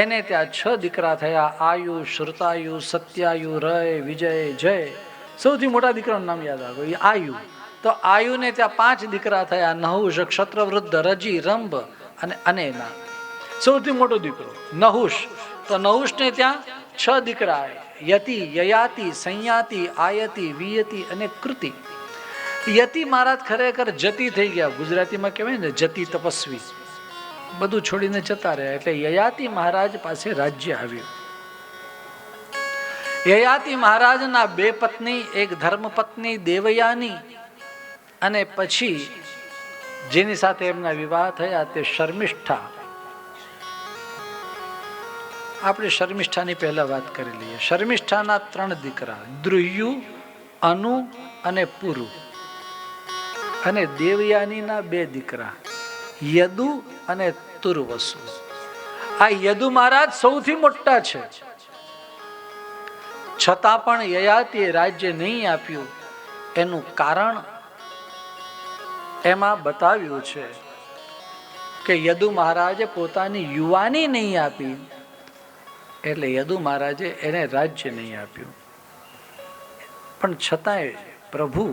એને ત્યાં 6 દીકરા થયા, આયુ, શ્રુતાયુ, સત્યાયુ, રય, વિજય, જય. સૌથી મોટા દીકરાનું નામ યાદ રાખો, એ આયુ. તો આયુને ત્યાં 5 દીકરા થયા, નહુષ, ક્ષત્રવૃદ્ધ, રજી, રંભ અને અનેના. સૌથી મોટો દીકરો નહુષ. તો નહુષને ત્યાં 6 દીકરા, યતિ, યયાતિ, સંયાતિ, આયતિ, વિયતિ અને કૃતિ. યતિ મહારાજ ખરેખર જતી થઈ ગયા, ગુજરાતીમાં કહેવાય ને જતી તપસ્વી, બધું છોડીને જતા રહ્યા. એટલે યયાતિ મહારાજ પાસે રાજ્ય આવ્યું. યયાતિ મહારાજના 2 પત્ની, એક ધર્મપત્ની દેવયાની, અને પછી જેની સાથે એમના વિવાહ થયા તે શર્મિષ્ઠા. આપણે શર્મિષ્ઠાની પહેલા વાત કરી લઈએ. શર્મિષ્ઠાના 3 દીકરા, દ્રુહ્યુ, અનુ અને પુરુ. અને દેવયાનીના 2 દીકરા, યદુ અને તુર્વસુ. આ યદુ મહારાજ સૌથી મોટા છે, છતાં પણ યયાતિએ રાજ્ય નહીં આપ્યું. એનું કારણ એમાં બતાવ્યું છે કે યદુ મહારાજે પોતાની યુવાની નહીં આપી, એટલે યદુ મહારાજે એને રાજ્ય નહીં આપ્યું. પણ છતાંય પ્રભુ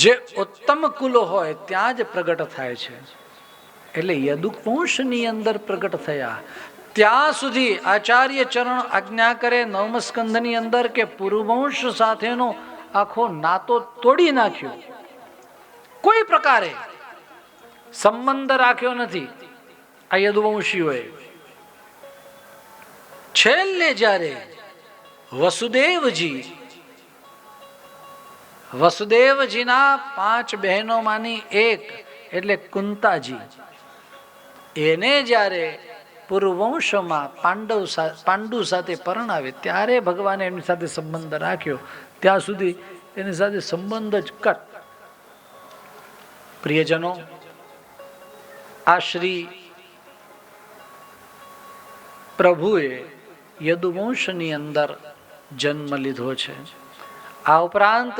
જે ઉત્તમ કુલો હોય ત્યાં જ પ્રગટ થાય છે. એટલે યદુવંશની અંદર પ્રગટ થયા. ત્યાં સુધી આચાર્ય ચરણ આજ્ઞા કરે 9મ સ્કંધની અંદર કે પુરુવંશ સાથેનો આખો નાતો તોડી નાખ્યો, કોઈ પ્રકારે સંબંધ રાખ્યો નથી આ યદુવંશીઓએ. છેલ્લે જ્યારે વસુદેવજીના 5 બહેનોમાંની એક એટલે કુંતાજી, એને જ્યારે પુરુવંશમાં પાંડુ સાથે પરણાવે ત્યારે ભગવાને એમની સાથે સંબંધ રાખ્યો. ત્યાં સુધી એની સાથે સંબંધ જ કટ. પ્રિયજનો, આ શ્રી પ્રભુએ યદુવંશની અંદર જન્મ લીધો છે. આ ઉપરાંત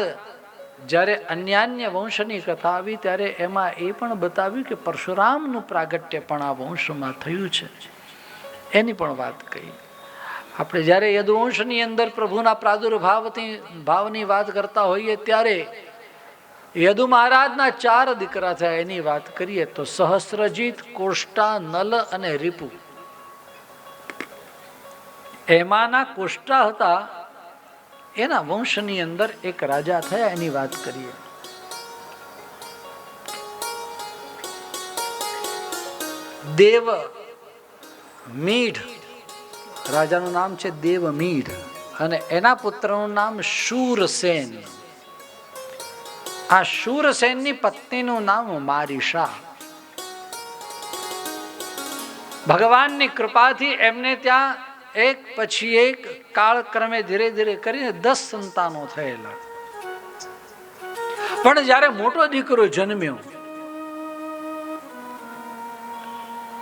જ્યારે અન્યાન્ય વંશની કથા આવી ત્યારે એમાં એ પણ બતાવ્યું કે પરશુરામનું પ્રાગટ્ય પણ આ વંશમાં થયું છે, એની પણ વાત કહી. આપણે જ્યારે યદુવંશની અંદર પ્રભુના પ્રાદુર્ભાવની વાત કરતા હોઈએ ત્યારે યદુ મહારાજના 4 દીકરા થયા એની વાત કરીએ તો સહસ્રજીત, કોષ્ટા, નલ અને રીપુ. એમાંના કોષ્ટા હતા, એના વંશની અંદર એક રાજા થયા એની વાત કરીએ. દેવમીઢ રાજાનું નામ છે દેવમીઢ, અને એના પુત્રનું નામ શૂરસેન. આ શૂરસેનની પત્નીનું નામ મારીશા. ભગવાનની કૃપાથી એમને ત્યાં એક પછી એક કાળક્રમે ધીરે ધીરે કરીને 10 સંતાનો થયેલા. પણ જ્યારે મોટો દીકરો જન્મ્યો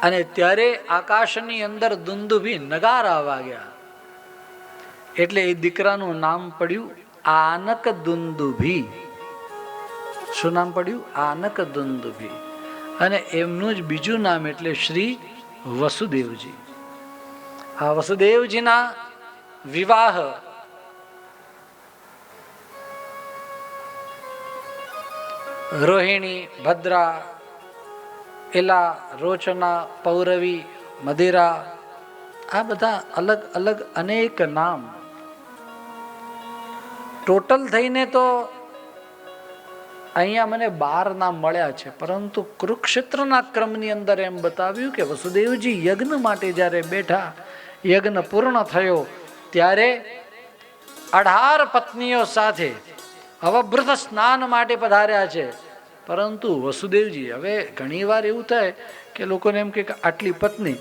અને ત્યારે આકાશની અંદર દુંદુભી નગારા વાગ્યા, એટલે એ દીકરાનું નામ પડ્યું આનક દુંદુભી. શું નામ પડ્યું? આનક દુંદુભી. અને એમનું જ બીજું નામ એટલે શ્રી વસુદેવજી. આ વસુદેવજીના વિવાહ રોહિણી, ભદ્રા, એલા, રોચના, પૌરવી, મદિરા, આ બધા અલગ અલગ અનેક નામ. ટોટલ થઈને તો અહીંયા મને 12 નામ મળ્યા છે, પરંતુ કુરુક્ષેત્રના ક્રમની અંદર એમ બતાવ્યું કે વસુદેવજી યજ્ઞ માટે જ્યારે બેઠા, યજ્ઞ પૂર્ણ થયો ત્યારે 18 પત્નીઓ સાથે અવભૃત સ્નાન માટે પધાર્યા છે. પરંતુ વસુદેવજી, હવે ઘણી વાર એવું થાય કે લોકોને એમ કે આટલી પત્ની,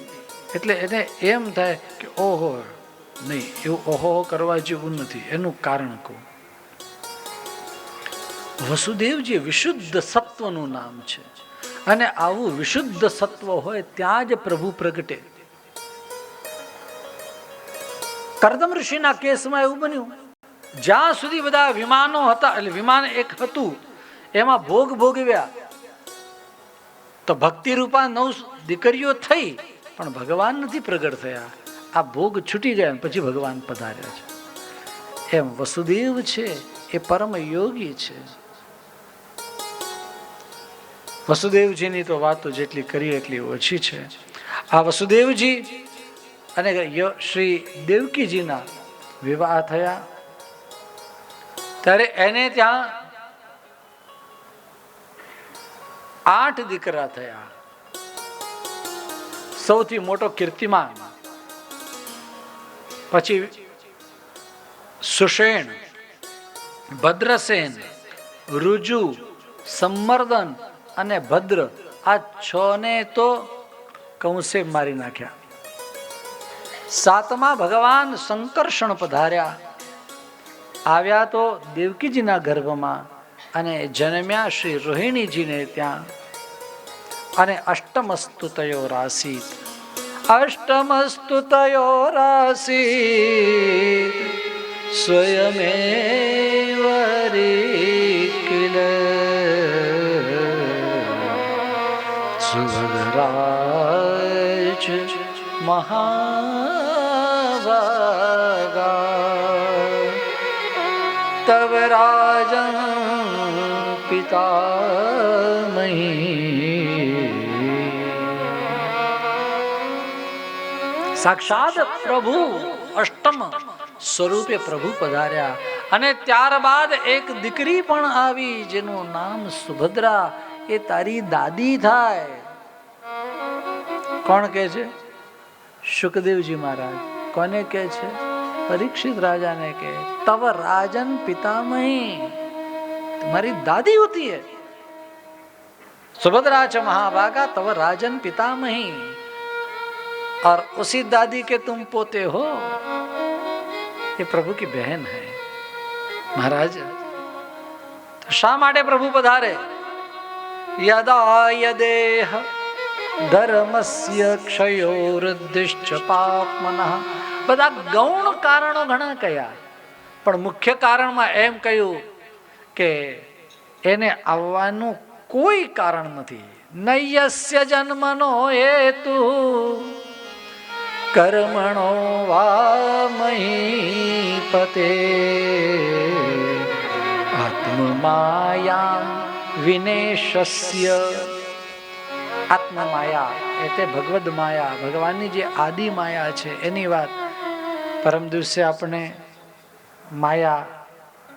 એટલે એને એમ થાય કે ઓહો, નહીં, એવું ઓહો કરવા જેવું નથી. એનું કારણ કહું. વસુદેવજી વિશુદ્ધ સત્વનું નામ છે, અને આવું વિશુદ્ધ સત્વ હોય ત્યાં જ પ્રભુ પ્રગટે. કરદમ ઋષિના કેસમાં એવું બન્યું, જ્યાં સુધી બધા વિમાનો હતા, એટલે વિમાન એક હતું, એમાં ભોગ ભોગવ્યા, તો ભક્તિ રૂપા 9 દીકરીઓ થઈ, પણ ભગવાન નથી પ્રગટ થયા. આ ભોગ છૂટી ગયા પછી ભગવાન પધાર્યા છે. એમ વસુદેવ છે એ પરમ યોગી છે. વસુદેવજીની તો વાતો જેટલી કરી એટલી ઓછી છે. આ વસુદેવજી અને શ્રી દેવકીજીના વિવાહ થયા ત્યારે એને ત્યાં 8 દીકરા થયા. સૌથી મોટો કીર્તિમાન, પછી સુષેણ, ભદ્રસેન, રુજુ, સંમર્દન અને ભદ્ર, આ 6 ને તો કંસે મારી નાખ્યા. 7મા ભગવાન સંકર્ષણ પધાર્યા, આવ્યા તો દેવકીજીના ગર્ભમાં અને જન્મ્યા શ્રી રોહિણીજીને ત્યાં. અને અષ્ટમસ્તુ તયોરાસીત, અષ્ટમસ્તુ તયોરાસીત સ્વયમેવ કિલ સુભદ્રાજ મહાભાગા તવ રાજન પિતામહી. સાક્ષાત પ્રભુ અષ્ટમ સ્વરૂપે પ્રભુ પધાર્યા. અને ત્યારબાદ એક દીકરી પણ આવી જેનું નામ સુભદ્રા. એ તારી દાદી થાય. કોણ કે છે? શુકદેવજી મહારાજ. કોને કે છે? પરીક્ષિત રાજાને કે તવ राजन पितामही, तुम्हारी दादी होती है. सुभद्रा च महाभागा तव राजन पितामही, और उसी दादी के तुम पोते हो. ये प्रभु की बहन है. महाराज तो શા માટે પ્રભુ પધારે? યદા યદેહ ધર્મસ્ય ક્ષયોરુદ્ધિશ્ચ પાપમનઃ. બધા ગૌણ કારણો ઘણા કયા, પણ મુખ્ય કારણમાં એમ કહ્યું કે એને આવવાનું કોઈ કારણ નથી. નયસ્ય જન્મનો હેતુ કર્મણો વા મહીપતે આત્મમાયા વિનેશસ્ય. આત્મમાયા એટલે ભગવદ માયા, ભગવાનની જે આદિ માયા છે એની વાત. પરમ દિવસે આપણે માયા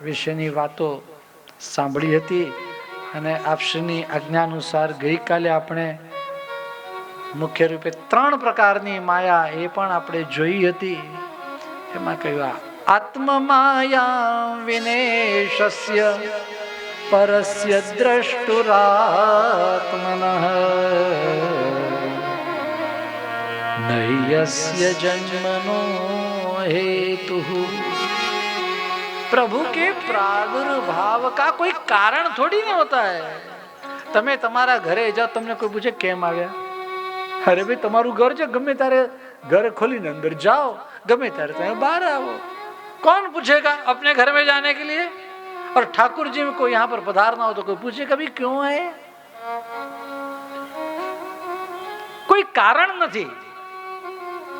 વિશેની વાતો સાંભળી હતી, અને આપશ્રીની આજ્ઞાનુસાર ગઈકાલે આપણે મુખ્ય રૂપે 3 પ્રકારની માયા એ પણ આપણે જોઈ હતી. એમાં કહ્યું આત્મમાયા વિનેશસ્ય પરસ્ય દ્રષ્ટુરાત્મનઃ નયસ્ય જન્મનો हेतु. प्रभु के प्रादुर्भाव का कोई कारण थोड़ी नहीं होता है. તમે તમારા ઘરે જાઓ, તમને કોઈ પૂછે કેમ આવ્યા? અરે ભાઈ તમારું ઘર છે, ગમે ત્યારે ઘર ખોલીને અંદર જાઓ, ગમે ત્યારે તમે બહાર આવો. कौन पूछेगा अपने घर में जाने के लिए? और ठाकुर जी को यहाँ पर पधारना हो तो कोई पूछे कभी क्यों आए? कोई कारण નથી.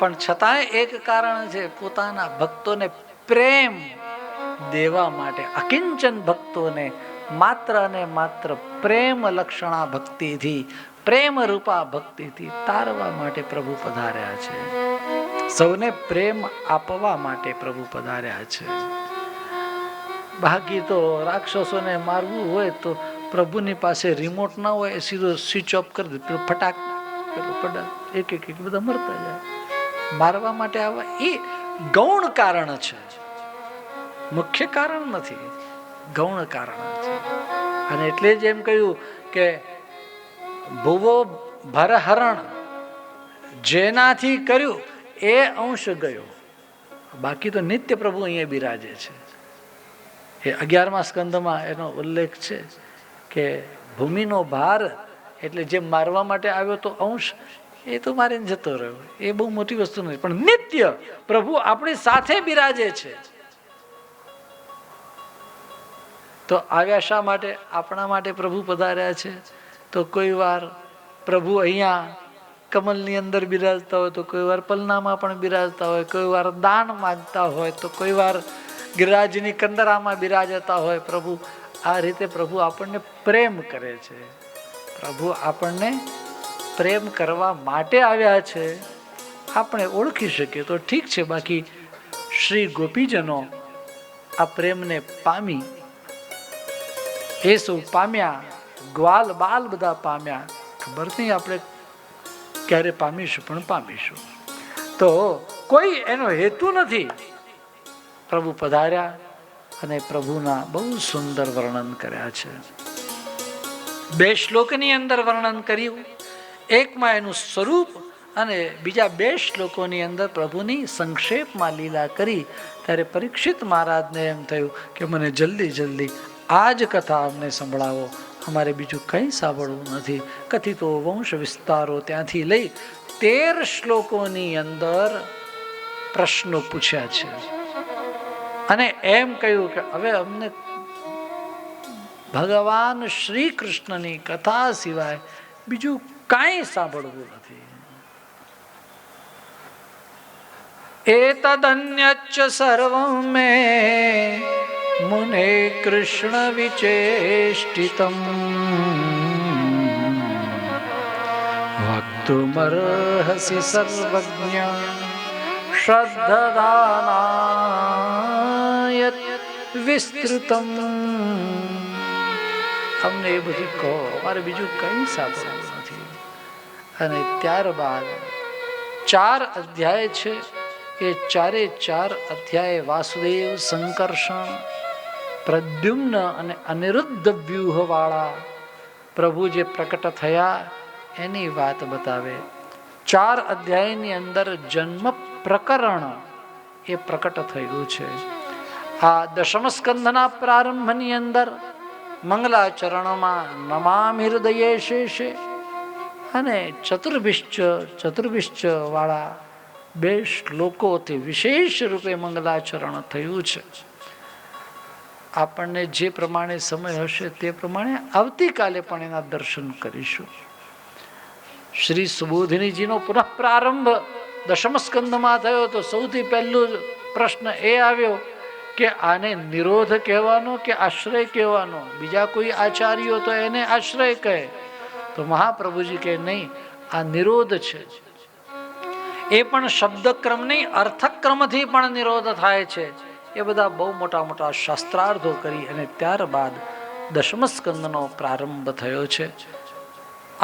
પણ છતાંય એક કારણ છે, પોતાના ભક્તોને પ્રેમ દેવા માટે. અકિંચન ભક્તોને માત્ર અને માત્ર પ્રેમ લક્ષણા ભક્તિથી, પ્રેમ રૂપા ભક્તિથી તારવા માટે પ્રભુ પધાર્યા છે. સૌને પ્રેમ આપવા માટે પ્રભુ પધાર્યા છે. બાકી તો રાક્ષસોને મારવું હોય તો પ્રભુની પાસે રિમોટ ના હોય, સીધો સ્વિચ ઓફ કરી દે, પેલો ફટાક એક એક બધા મરતા જાય. મારવા માટે આવા એ ગૌણ કારણ છે, મુખ્ય કારણ નથી, ગૌણ કારણ છે. અને એટલે જ એમ કહ્યું કે ભુવો ભરહરણ જેનાથી કર્યું એ અંશ ગયો. બાકી તો નિત્ય પ્રભુ અહીંયા બિરાજે છે. એ 11મા સ્કંદમાં એનો ઉલ્લેખ છે કે ભૂમિનો ભાર એટલે જે મારવા માટે આવ્યો તો અંશ એ તો મારીને જતો રહ્યો. એ બહુ મોટી વસ્તુ નથી, પણ નિત્ય પ્રભુ આપણી સાથે બિરાજે છે. તો આવ્યા શા માટે? આપણા માટે પ્રભુ પધાર્યા છે. તો કોઈ વાર પ્રભુ અહીંયા કમલની અંદર બિરાજતા હોય, તો કોઈ વાર પલનામાં પણ બિરાજતા હોય, કોઈ વાર દાન માંગતા હોય, તો કોઈ વાર ગિરિરાજની કંદરામાં બિરાજતા હોય. પ્રભુ આ રીતે પ્રભુ આપણને પ્રેમ કરે છે. પ્રભુ આપણને પ્રેમ કરવા માટે આવ્યા છે. આપણે ઓળખી શકીએ તો ઠીક છે, બાકી શ્રી ગોપીજનો આ પ્રેમને પામી, એ સૌ પામ્યા, ગ્વાલ બાલ બધા પામ્યા. ખબર નહીં આપણે ક્યારે પામીશું, પણ પામીશું. તો કોઈ એનો હેતુ નથી. પ્રભુ પધાર્યા અને પ્રભુના બહુ સુંદર વર્ણન કર્યા છે. 2 શ્લોકની અંદર વર્ણન કર્યું. એકમાં એનું સ્વરૂપ અને બીજા 2 શ્લોકોની અંદર પ્રભુની સંક્ષેપમાં લીલા કરી. ત્યારે પરીક્ષિત મહારાજને એમ થયું કે મને જલ્દી જલ્દી આ જ કથા અમને સંભળાવો, અમારે બીજું કંઈ સાંભળવું નથી. કથિતો વંશ વિસ્તારો ત્યાંથી લઈ 13 શ્લોકોની અંદર પ્રશ્નો પૂછ્યા છે અને એમ કહ્યું કે હવે અમને ભગવાન શ્રી કૃષ્ણની કથા સિવાય બીજું કાંઈ સાંભળવું નથી. એતદન્યચ્ચ સર્વં મે મુને કૃષ્ણ વિચેષ્ટિતમ વક્તુમર્હસि સર્વજ્ઞ શ્રદ્ધદાનાય વિસ્તૃતમ. અમને એ બધું કહો, મારે બીજું કંઈ સાંભળવું નથી. અને ત્યારબાદ 4 અધ્યાય છે. એ 4 અધ્યાય વાસુદેવ, સંકર્ષણ, પ્રદ્યુમ્ન અને અનિરુદ્ધ વ્યૂહવાળા પ્રભુ જે પ્રકટ થયા એની વાત બતાવે. 4 અધ્યાયની અંદર જન્મ પ્રકરણ એ પ્રકટ થયું છે. આ 10મ સ્કંધના પ્રારંભની અંદર મંગલાચરણમાં નમામિ હૃદયે શેષે અને ચતુર્ભિશ્ચ વાળા 2 શ્લોકોથી વિશેષ રૂપે મંગલાચરણ થયું છે. આપણને જે પ્રમાણે સમય હશે તે પ્રમાણે આવતીકાલે પણ એના દર્શન કરીશું. શ્રી સુબોધિનીજીનો પુનઃ પ્રારંભ 10મ સ્કંધમાં થયો તો સૌથી પહેલું પ્રશ્ન એ આવ્યો કે આને નિરોધ કહેવાનો કે આશ્રય કહેવાનો? બીજા કોઈ આચાર્યો તો એને આશ્રય કહે, તો મહાપ્રભુજી કહે નહીં, આ નિરોધ છે. એ પણ શબ્દક્રમ નહીં, અર્થક્રમથી પણ નિરોધ થાય છે. એ બધા બહુ મોટા મોટા શાસ્ત્રાર્થો કરી અને ત્યારબાદ 10મ સ્કંદનો પ્રારંભ થયો છે.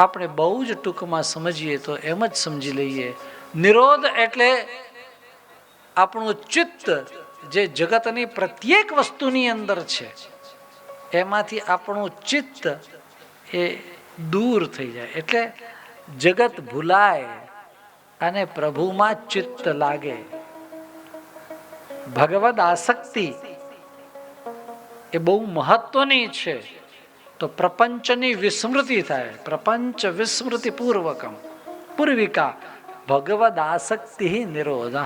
આપણે બહુ જ ટૂંકમાં સમજીએ તો એમ જ સમજી લઈએ, નિરોધ એટલે આપણું ચિત્ત જે જગતની પ્રત્યેક વસ્તુની અંદર છે એમાંથી આપણું ચિત્ત એ દૂર થઈ જાય, એટલે જગત ભૂલાય અને પ્રભુમાં ચિત્ત લાગે. ભગવદ આસક્તિ એ બહુ મહત્વની છે. તો પ્રપંચની વિસ્મૃતિ થાય. પ્રપંચ વિસ્મૃતિ પૂર્વિકા ભગવદ આસક્તિ નિરોધ.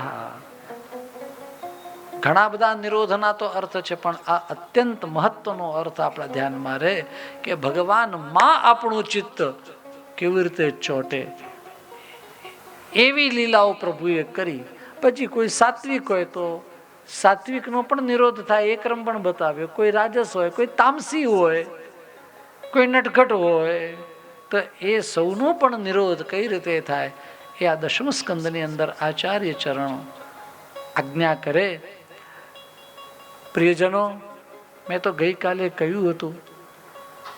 ઘણા બધા નિરોધના તો અર્થ છે, પણ આ અત્યંત મહત્વનો અર્થ આપણા ધ્યાનમાં રહે કે ભગવાનમાં આપણું ચિત્ત કેવી રીતે ચોટે. એવી લીલાઓ પ્રભુએ કરી. પછી કોઈ સાત્વિક હોય તો સાત્વિકનો પણ નિરોધ થાય, એ ક્રમ પણ બતાવ્યો. કોઈ રાજસ હોય, કોઈ તામસી હોય, કોઈ નટખટ હોય, તો એ સૌનો પણ નિરોધ કઈ રીતે થાય એ આ 10મ સ્કંદની અંદર આચાર્ય ચરણો આજ્ઞા કરે. પ્રિયજનો, મેં તો ગઈકાલે કહ્યું હતું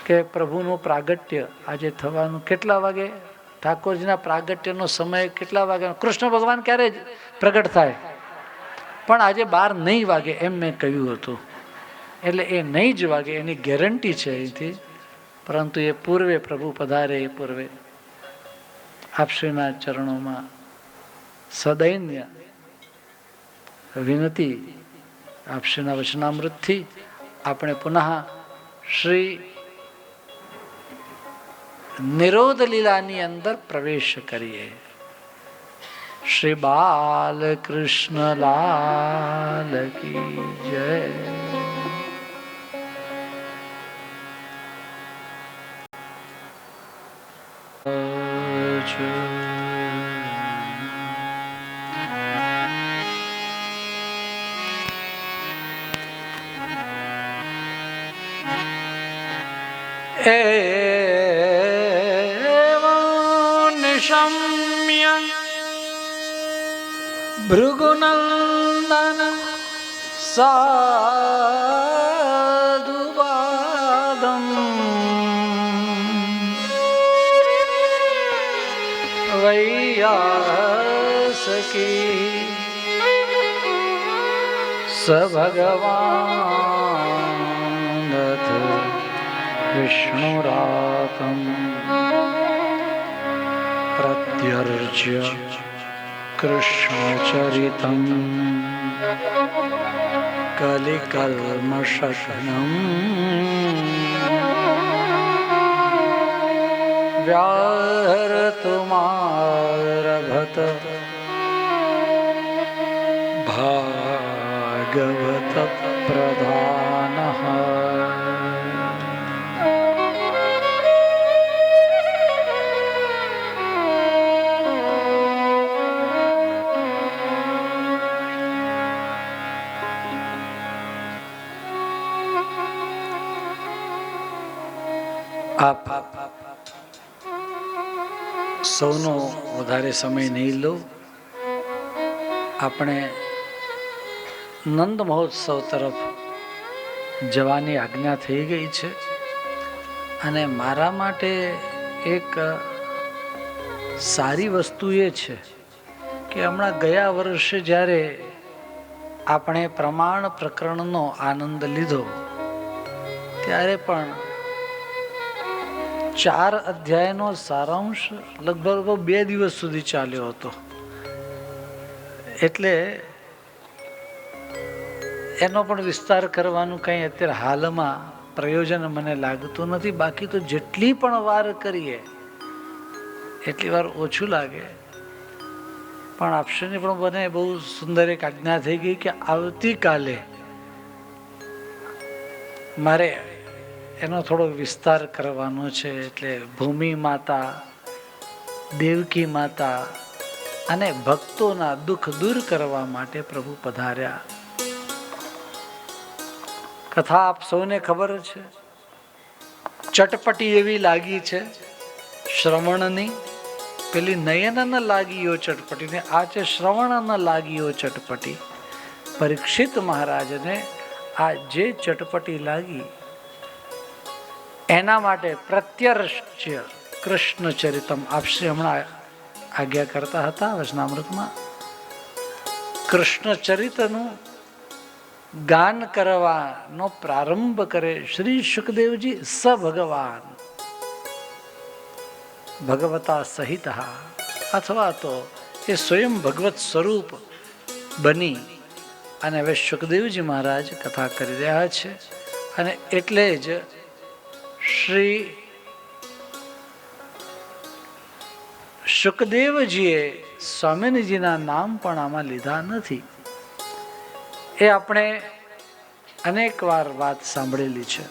કે પ્રભુનું પ્રાગટ્ય આજે થવાનું કેટલા વાગે? ઠાકોરજીના પ્રાગટ્યનો સમય કેટલા વાગે? કૃષ્ણ ભગવાન ક્યારે પ્રગટ થાય? પણ આજે 12 નહીં વાગે એમ મેં કહ્યું હતું. એટલે એ નહીં જ વાગે એની ગેરંટી છે અહીંથી, પરંતુ એ પૂર્વે પ્રભુ પધારે એ પૂર્વે આપશ્રીના ચરણોમાં સદૈન્ય વિનતી આપશ્રીના વચનામૃતથી આપણે પુનઃ શ્રી નિરોધ લીલાની અંદર પ્રવેશ કરીએ. શ્રી બાલકૃષ્ણ લાલ કી જય. નિશમ્ય ભૃગુનંદન સાધુવાદમ વૈયાસકી સ ભગવાન વિષ્ણુરાતમ પ્રત્યર્ચ્ય કૃષ્ણચરિતમ કલિકલ્મષઘ્નમ વ્યાહર્તુમારભત ભાગવત પ્રધાનઃ. આપ સૌનો વધારે સમય નહીં લો. આપણે નંદ મહોત્સવ તરફ જવાની આજ્ઞા થઈ ગઈ છે અને મારા માટે એક સારી વસ્તુ એ છે કે હમણાં ગયા વર્ષે જ્યારે આપણે પ્રમાણ પ્રકરણનો આનંદ લીધો ત્યારે પણ 4 અધ્યાયનો સારાંશ લગભગ 2 દિવસ સુધી ચાલ્યો હતો. એટલે એનો પણ વિસ્તાર કરવાનું કંઈ અત્યારે હાલમાં પ્રયોજન મને લાગતું નથી. બાકી તો જેટલી પણ વાર કરીએ એટલી વાર ઓછું લાગે. પણ આપશ્રીની પણ મને બહુ સુંદર એક આજ્ઞા થઈ ગઈ કે આવતીકાલે મારે એનો થોડો વિસ્તાર કરવાનો છે. એટલે ભૂમિ માતા, દેવકી માતા અને ભક્તોના દુઃખ દૂર કરવા માટે પ્રભુ પધાર્યા. કથા આપ સૌને ખબર છે, ચટપટી એવી લાગી છે શ્રવણની. પેલી નયન ન લાગીઓ ચટપટી ને આ છે શ્રવણ ન લાગીઓ ચટપટી. પરીક્ષિત મહારાજને આ જે ચટપટી લાગી એના માટે પ્રત્યર્ચ્ય કૃષ્ણ ચરિતમ આપશ્રી હમણાં આજ્ઞા કરતા હતા વચનામૃતમાં. કૃષ્ણ ચરિતનું ગાન કરવાનો પ્રારંભ કરે શ્રી સુખદેવજી સ ભગવાન ભગવતા સહિત, અથવા તો એ સ્વયં ભગવત સ્વરૂપ બની અને હવે સુખદેવજી મહારાજ કથા કરી રહ્યા છે. અને એટલે જ શ્રી સુખદેવજીએ સ્વામિનીજીના નામ પણ આમાં લીધા નથી. એ આપણે અનેક વાર વાત સાંભળેલી છે.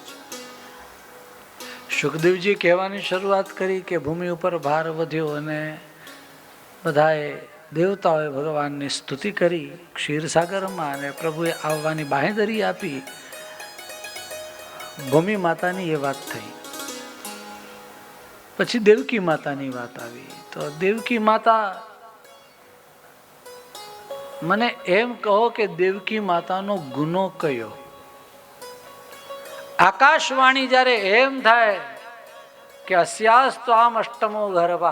સુખદેવજી કહેવાની શરૂઆત કરી કે ભૂમિ ઉપર ભાર વધ્યો અને બધાએ દેવતાઓએ ભગવાનની સ્તુતિ કરી ક્ષીરસાગરમાં અને પ્રભુએ આવવાની બાંહેધરી આપી. ભૂમિ માતાની એ વાત થઈ. પછી દેવકી માતાની વાત આવી. તો દેવકી માતા, મને એમ કહો કે દેવકી માતાનો ગુનો કયો? આકાશવાણી જ્યારે એમ થાય કે અસ્યાસ્તો આમ અષ્ટમો ગર્ભ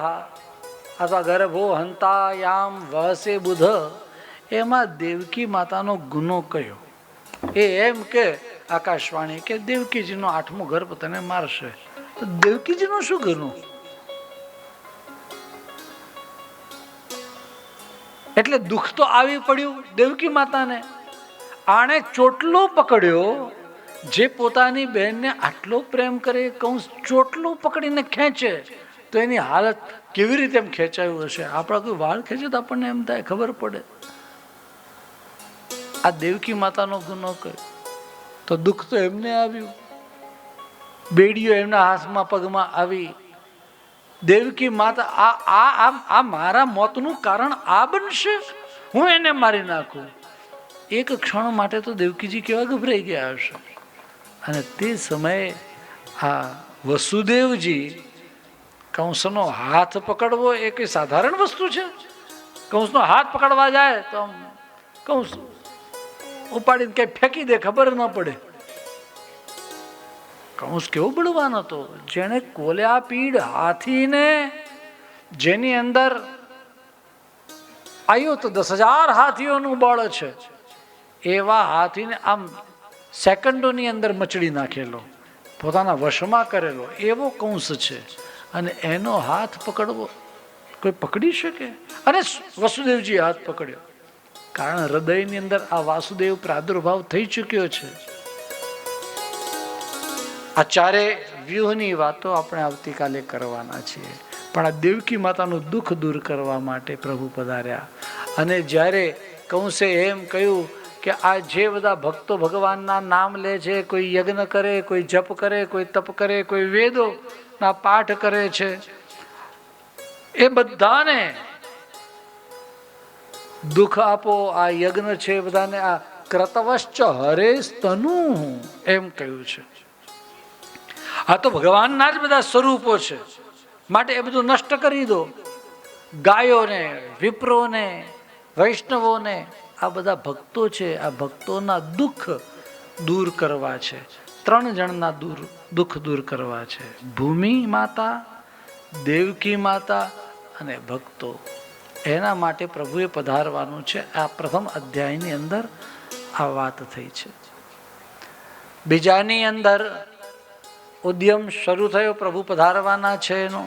અથવા ગર્ભો હંતાયામ વસે બુધ, એમાં દેવકી માતાનો ગુનો કયો? એ એમ કે આકાશવાણી કે દેવકીજીનો 8મો ગર્ભ તને મારશે. તો દેવકીજીનો શું ગુનો? એટલે દુઃખ તો આવી પડ્યું દેવકી માતાને. આણે ચોટલો પકડ્યો. જે પોતાની બહેનને આટલો પ્રેમ કરે, કંસ ચોટલું પકડીને ખેંચે તો એની હાલત કેવી રીતે એમ ખેંચાયું હશે. આપણા કોઈ વાળ ખેંચે તો આપણને એમ થાય, ખબર પડે આ દેવકી માતાનો ગુનો કર્યો. તો દુઃખ તો એમને આવ્યું. બેડીઓ એમના હાથમાં પગમાં આવી. દેવકી માતા આ મારા મોતનું કારણ આ બનશે, હું એને મારી નાખું. એક ક્ષણ માટે તો દેવકીજી કેવા ગભરાઈ ગયા હશે. અને તે સમયે આ વસુદેવજી, કંસનો હાથ પકડવો એ કઈ સાધારણ વસ્તુ છે? કંસનો હાથ પકડવા જાય તો કંસ ઉપાડીને કઈ ફેંકી દે, ખબર ન પડે. કંસ કેવો બળવાન હતો, જેને કોલ્યા પીડ હાથીને, જેની અંદર આવ્યો તો 10,000 હાથીઓનું બળ છે, એવા હાથીને આમ સેકન્ડોની અંદર મચડી નાખેલો, પોતાના વશમાં કરેલો એવો કંસ છે. અને એનો હાથ પકડવો કોઈ પકડી શકે? અને વસુદેવજી હાથ પકડ્યો, કારણ હૃદયની અંદર આ વાસુદેવ પ્રાદુર્ભાવ થઈ ચૂક્યો છે. આ ચારે વ્યૂહની વાતો આપણે આવતીકાલે કરવાના છીએ. પણ આ દેવકી માતાનું દુઃખ દૂર કરવા માટે પ્રભુ પધાર્યા. અને જ્યારે કંસે એમ કહ્યું કે આ જે બધા ભક્તો ભગવાનના નામ લે છે, કોઈ યજ્ઞ કરે, કોઈ જપ કરે, કોઈ તપ કરે, કોઈ વેદોના પાઠ કરે છે, એ બધાને દુઃખ આપો. આ યજ્ઞ છે બધાને આ ક્રતવશ્ચ હરેસ્તનુ એમ કહ્યું છે. આ તો ભગવાનના જ બધા સ્વરૂપો છે, માટે એ બધું નષ્ટ કરી દો. ગાયોને, વિપ્રોને, વૈષ્ણવોને, આ બધા ભક્તો છે, આ ભક્તોના દુઃખ દૂર કરવા છે. 3 જણના દુઃખ દૂર કરવા છે: ભૂમિ માતા, દેવકી માતા અને ભક્તો. એના માટે પ્રભુએ પધારવાનું છે. આ પ્રથમ અધ્યાયની અંદર આ વાત થઈ છે. બીજાની અંદર ઉદ્યમ શરૂ થયો, પ્રભુ પધારવાના છે એનો.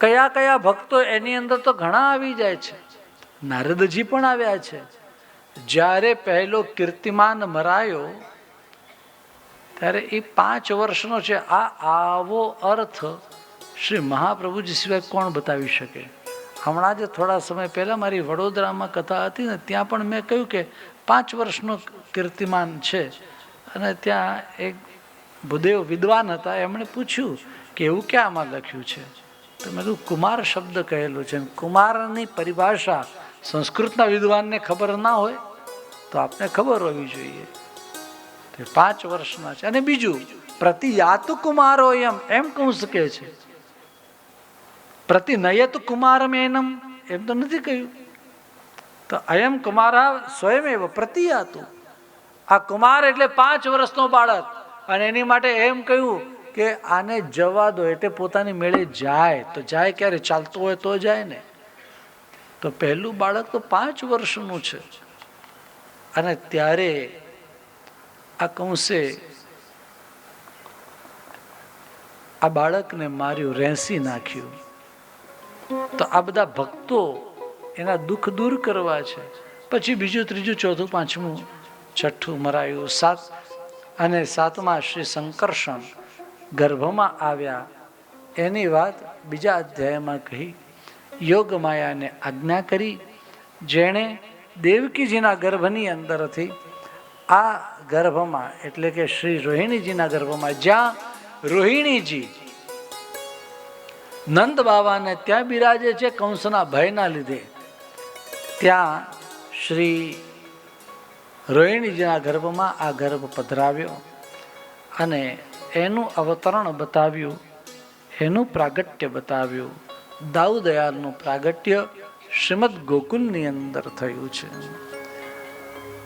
કયા કયા ભક્તો એની અંદર તો ઘણા આવી જાય છે. નારદજી પણ આવ્યા છે. જ્યારે પહેલો કીર્તિમાન મરાયો ત્યારે એ 5 વર્ષનો છે. આવો અર્થ શ્રી મહાપ્રભુજી સિવાય કોણ બતાવી શકે? હમણાં જ થોડા સમય પહેલા મારી વડોદરામાં કથા હતી ને, ત્યાં પણ મેં કહ્યું કે 5 વર્ષનો કીર્તિમાન છે. અને ત્યાં એક ભૂદેવ વિદ્વાન હતા, એમણે પૂછ્યું કે એવું ક્યાં આમાં લખ્યું છે? તો મેં કહ્યું કુમાર શબ્દ કહેલો છે. કુમારની પરિભાષા સંસ્કૃતના વિદ્વાનને ખબર ના હોય તો આપને ખબર હોવી જોઈએ. 5 વર્ષના છે. અને બીજું, પ્રતિયાતુ કુમારો એમ કંસ કહે છે. પ્રતિનયત કુમારમ એનમ એમ તો નથી કહ્યું. તો અયમ કુમારા સ્વયં પ્રતિયાતુ. આ કુમાર એટલે 5 વર્ષનો બાળક. અને એની માટે એમ કહ્યું કે આને જવા દો, એટલે પોતાની મેળે જાય. તો જાય ક્યારે? ચાલતો હોય તો જાય ને. તો પહેલું બાળક તો 5 વર્ષનું છે. અને ત્યારે આ કંસે આ બાળકને માર્યું, રેંસી નાખ્યું. તો આ બધા ભક્તો એના દુઃખ દૂર કરવા છે. પછી બીજું, ત્રીજું, ચોથું, પાંચમું, છઠ્ઠું મરાયું. 7મા શ્રી સંકર્ષણ ગર્ભમાં આવ્યા. એની વાત બીજા અધ્યાયમાં કહી. યોગ માયાને આજ્ઞા કરી, જેણે દેવકીજીના ગર્ભની અંદરથી આ ગર્ભમાં, એટલે કે શ્રી રોહિણીજીના ગર્ભમાં, જ્યાં રોહિણીજી નંદ બાવાને ત્યાં બિરાજે છે કંસના ભયના લીધે, ત્યાં શ્રી રોહિણીજીના ગર્ભમાં આ ગર્ભ પધરાવ્યો અને એનું અવતરણ બતાવ્યું, એનું પ્રાગટ્ય બતાવ્યું. દાઉદયાલનું પ્રાગટ્ય શ્રીમદ ગોકુલની અંદર થયું છે.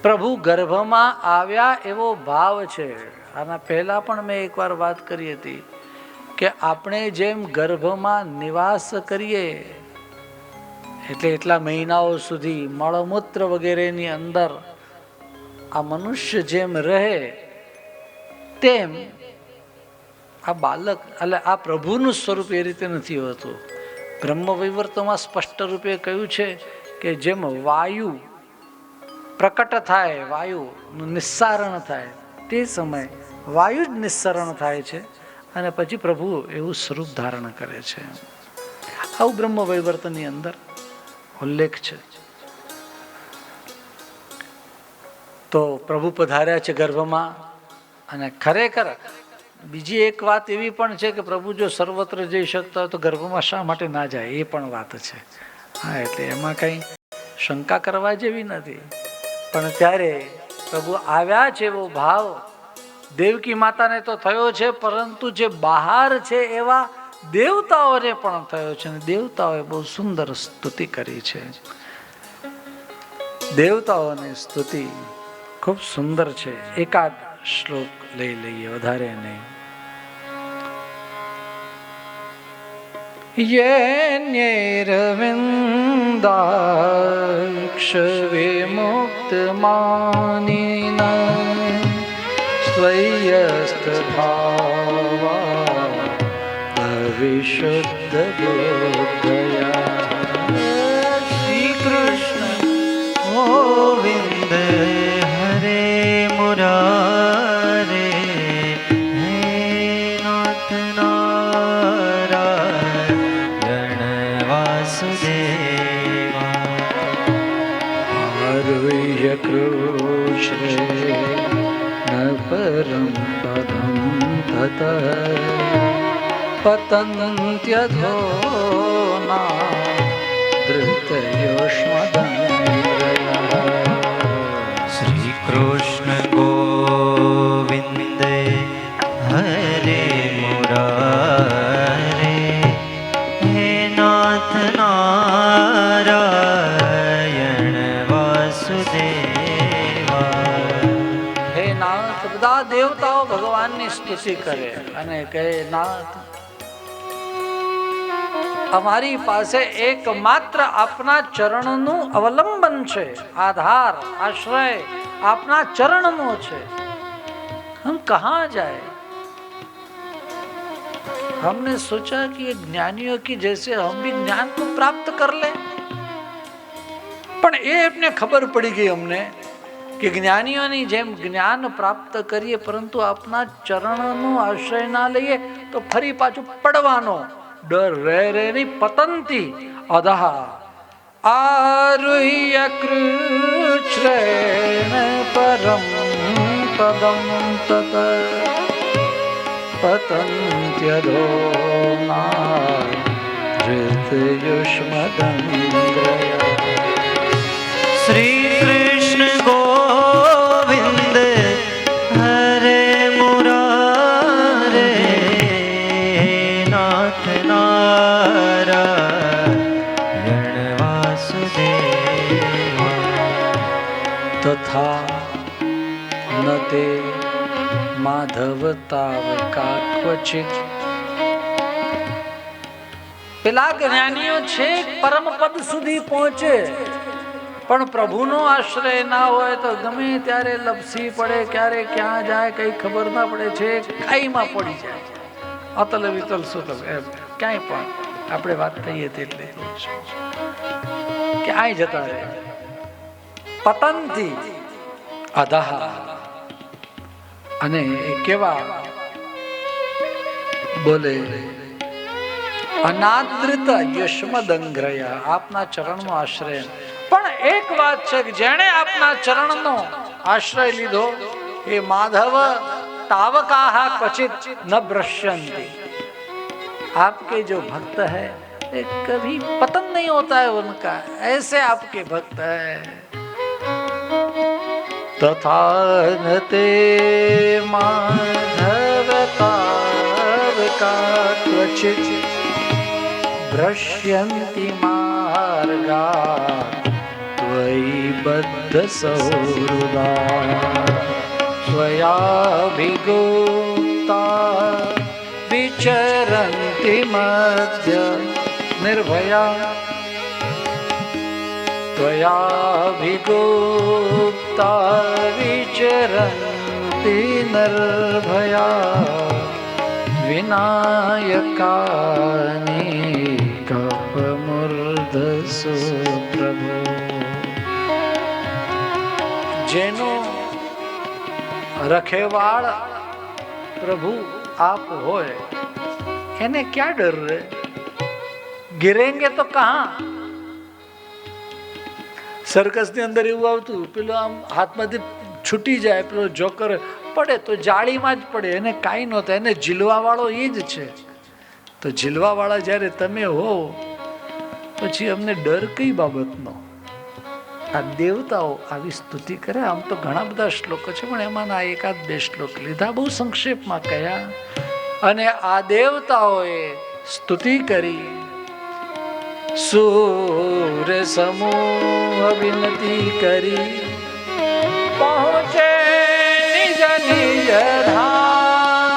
પ્રભુ ગર્ભમાં આવ્યા એવો ભાવ છે. આના પહેલા પણ મેં એકવાર વાત કરી હતી કે આપણે જેમ ગર્ભમાં નિવાસ કરીએ, એટલે એટલા મહિનાઓ સુધી મળમૂત્ર વગેરેની અંદર આ મનુષ્ય જેમ રહે, તેમ આ બાલક એટલે આ પ્રભુનું સ્વરૂપ એ રીતે નથી હોતું. બ્રહ્મવૈવર્તમાં સ્પષ્ટ રૂપે કહ્યું છે કે જેમ વાયુ પ્રકટ થાય, વાયુનું નિસ્સારણ થાય, તે સમયે વાયુ જ નિસ્સરણ થાય છે અને પછી પ્રભુ એવું સ્વરૂપ ધારણ કરે છે. આવું બ્રહ્મવૈવર્તની અંદર ઉલ્લેખ છે. તો પ્રભુ પધાર્યા છે ગર્ભમાં. અને ખરેખર બીજી એક વાત એવી પણ છે કે પ્રભુ જો સર્વત્ર જઈ શકતા હોય તો ગર્ભમાં શા માટે ના જાય, એ પણ વાત છે. હા, એટલે એમાં કંઈ શંકા કરવા જેવી નથી. પણ ત્યારે પ્રભુ આવ્યા છે એવો ભાવ દેવકી માતાને તો થયો છે, પરંતુ જે બહાર છે એવા દેવતાઓને પણ થયો છે. અને દેવતાઓએ બહુ સુંદર સ્તુતિ કરી છે. દેવતાઓની સ્તુતિ ખૂબ સુંદર છે. એકાદ શ્લોક લઈ લઈએ, વધારે નહીં. યેન્યૈરવિંદાક્ષ વિમુક્તમાનિના સ્વયસ્ત ભાવા અવિશુદ્ધ બુદ્ધયા. શ્રી કૃષ્ણ ગોવિંદ હરે મુરારે, હે નાથ નારાયણ વાસુદેવા. આરુહ્ય કૃષ્ણે ન પરમ પદમ તત પતન્ત્યધોના ધૃતયોષ્મદંડ્રયા. શ્રી કૃષ્ણ ગોવિંદ હરે મુરારે, હે નાથ નારાયણ વાસુદેવા. હે નાથ, બધા દેવતાઓ ભગવાનની સ્તુતિ કરે અને કહે, નાથ, અમારી પાસે એકમાત્ર આપના ચરણનું અવલંબન છે, આધાર આશ્રય આપના ચરણનો છે. हम कहाँ जाए? हमने सोचा कि ये ज्ञानियों की जैसे हम भी ज्ञान को प्राप्त कर ले, પણ એ એમને ખબર પડી ગઈ અમને કે જ્ઞાનીઓની જેમ જ્ઞાન પ્રાપ્ત કરીએ પરંતુ આપના ચરણનો આશ્રય ના લઈએ તો ફરી પાછું પડવાનો ડર રહે નહીં. પતંતી અધા આરુહ્ય કૃચ્છ્રેણ પરમ પદમ તત પતન્ત્યધોના ધૃતયુષ્મદંડ્રયા. શ્રી કૃષ્ણ ગોવિંદ હરે મુરારે, નાથ નારાયણ વાસુદેવા. તથા ન તે માધવ તાવકા ક્વચિત. પેલા જ્ઞાનીઓ છે પરમ પદ સુધી પહોંચે પણ પ્રભુનો આશ્રય ના હોય તો ગમે ત્યારે લપસી પડે, ક્યારે ક્યાં જાય કઈ ખબર ના પડે છે, ખાઈમાં પડી જાય. અતલ વિતલ સુતલ એમ ક્યાંય પણ આપણે વાત થઈએ તેટલે ક્યાંય જતા રહે. પતંતી અધા. અને એ કેવા બોલે, અનાદૃત યુષ્મદંગ્રયા, આપના ચરણનો આશ્રય. પણ એક વાત છે કે જેણે આપના ચરણનો આશ્રય લીધો એ માધવ तावकाः क्वचित न भ्रश्यन्ति. आपके जो भक्त है कभी पतन नहीं होता है उनका, ऐसे आपके भक्त है. तथा नते माधव तावका क्वचित भ्रश्यन्ति मार्गा त्वयि बद्ध सौहृदा. स्वयाभिगुप्ता विचरन्ति मध्य निर्भया. त्वयाभिगुप्ता विचरन्ति निर्भया. विनायकानि સો પ્રભુ. જેનો રખેવાળ પ્રભુ આપ હોય એને ક્યાં ડર રહે? ગિરેંગે તો કહા. સર્કસ ની અંદર એવું આવતું, પેલો આમ હાથમાંથી છૂટી જાય, પેલો જોકર પડે તો જાળીમાં જ પડે, એને કાંઈ નહોતું. એને ઝીલવા વાળો એ જ છે. તો ઝીલવા વાળા જ્યારે તમે હો, પછી અમને ડર કઈ બાબતનો? આ દેવતાઓ આવી સ્તુતિ કરે. આમ તો ઘણા બધા શ્લોકો છે, પણ એમાંના એકાદ બે શ્લોક લીધા, બહુ સંક્ષેપમાં કહ્યા. અને આ દેવતાઓએ સ્તુતિ કરી. સૂર સમૂહ વિનતી કરી, પહોંચે નિજ નિજ ધામ.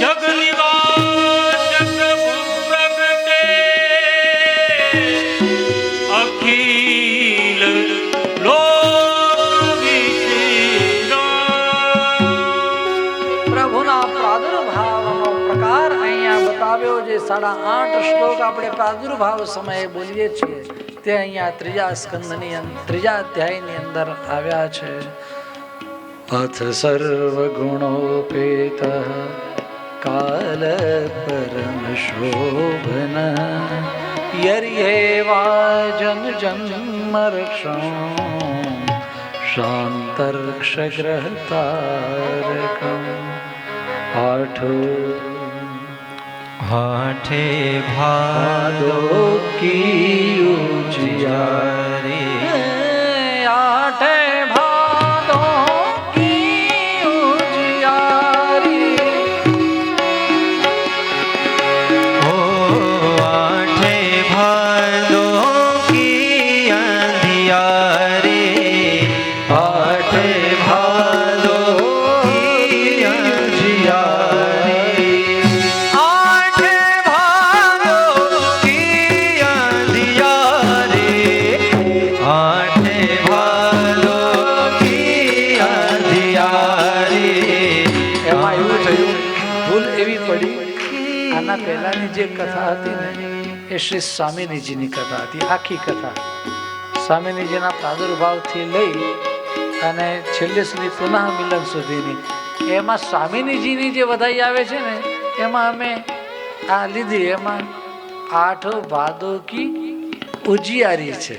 જગ નિવાસ પ્રભુ પ્રગટે, અખિલ લોક વિશેષ. પ્રભુના પ્રાદુર્ભાવનો પ્રકાર અહીંયા બતાવ્યો. જે 8.5 શ્લોક આપણે પ્રાદુર્ભાવ સમયે બોલીએ છીએ, તે અહીંયા ત્રીજા સ્કંદની ત્રીજા અધ્યાયની અંદર આવ્યા છે. અથ સર્વગુણોપેત કાલ પરમ શોભન, યર્યેવા જન જન્મરક્ષણ શાંતર્ક્ષગ્રહતારકમ. હાઠે ભાદો કી ઉજિયારી, આઠે ભાદો કી ઉજિયારી. ઓ આઠે ભાદો કી અંધિયારી, આઠે ભાદો કી અંધિયારી. આના પહેલાની જે કથા હતી ને, એ શ્રી સ્વામિનીજીની કથા હતી. આખી કથા સ્વામિનીજીના પ્રાદુર્ભાવથી લઈ અને છેલ્લે સુધી પુનઃ મિલન સુધીની, એમાં સ્વામિનીજીની જે વધાઈ આવે છે ને, એમાં અમે આ લીધી. એમાં 8 ભાદો કી ઉજિયારી છે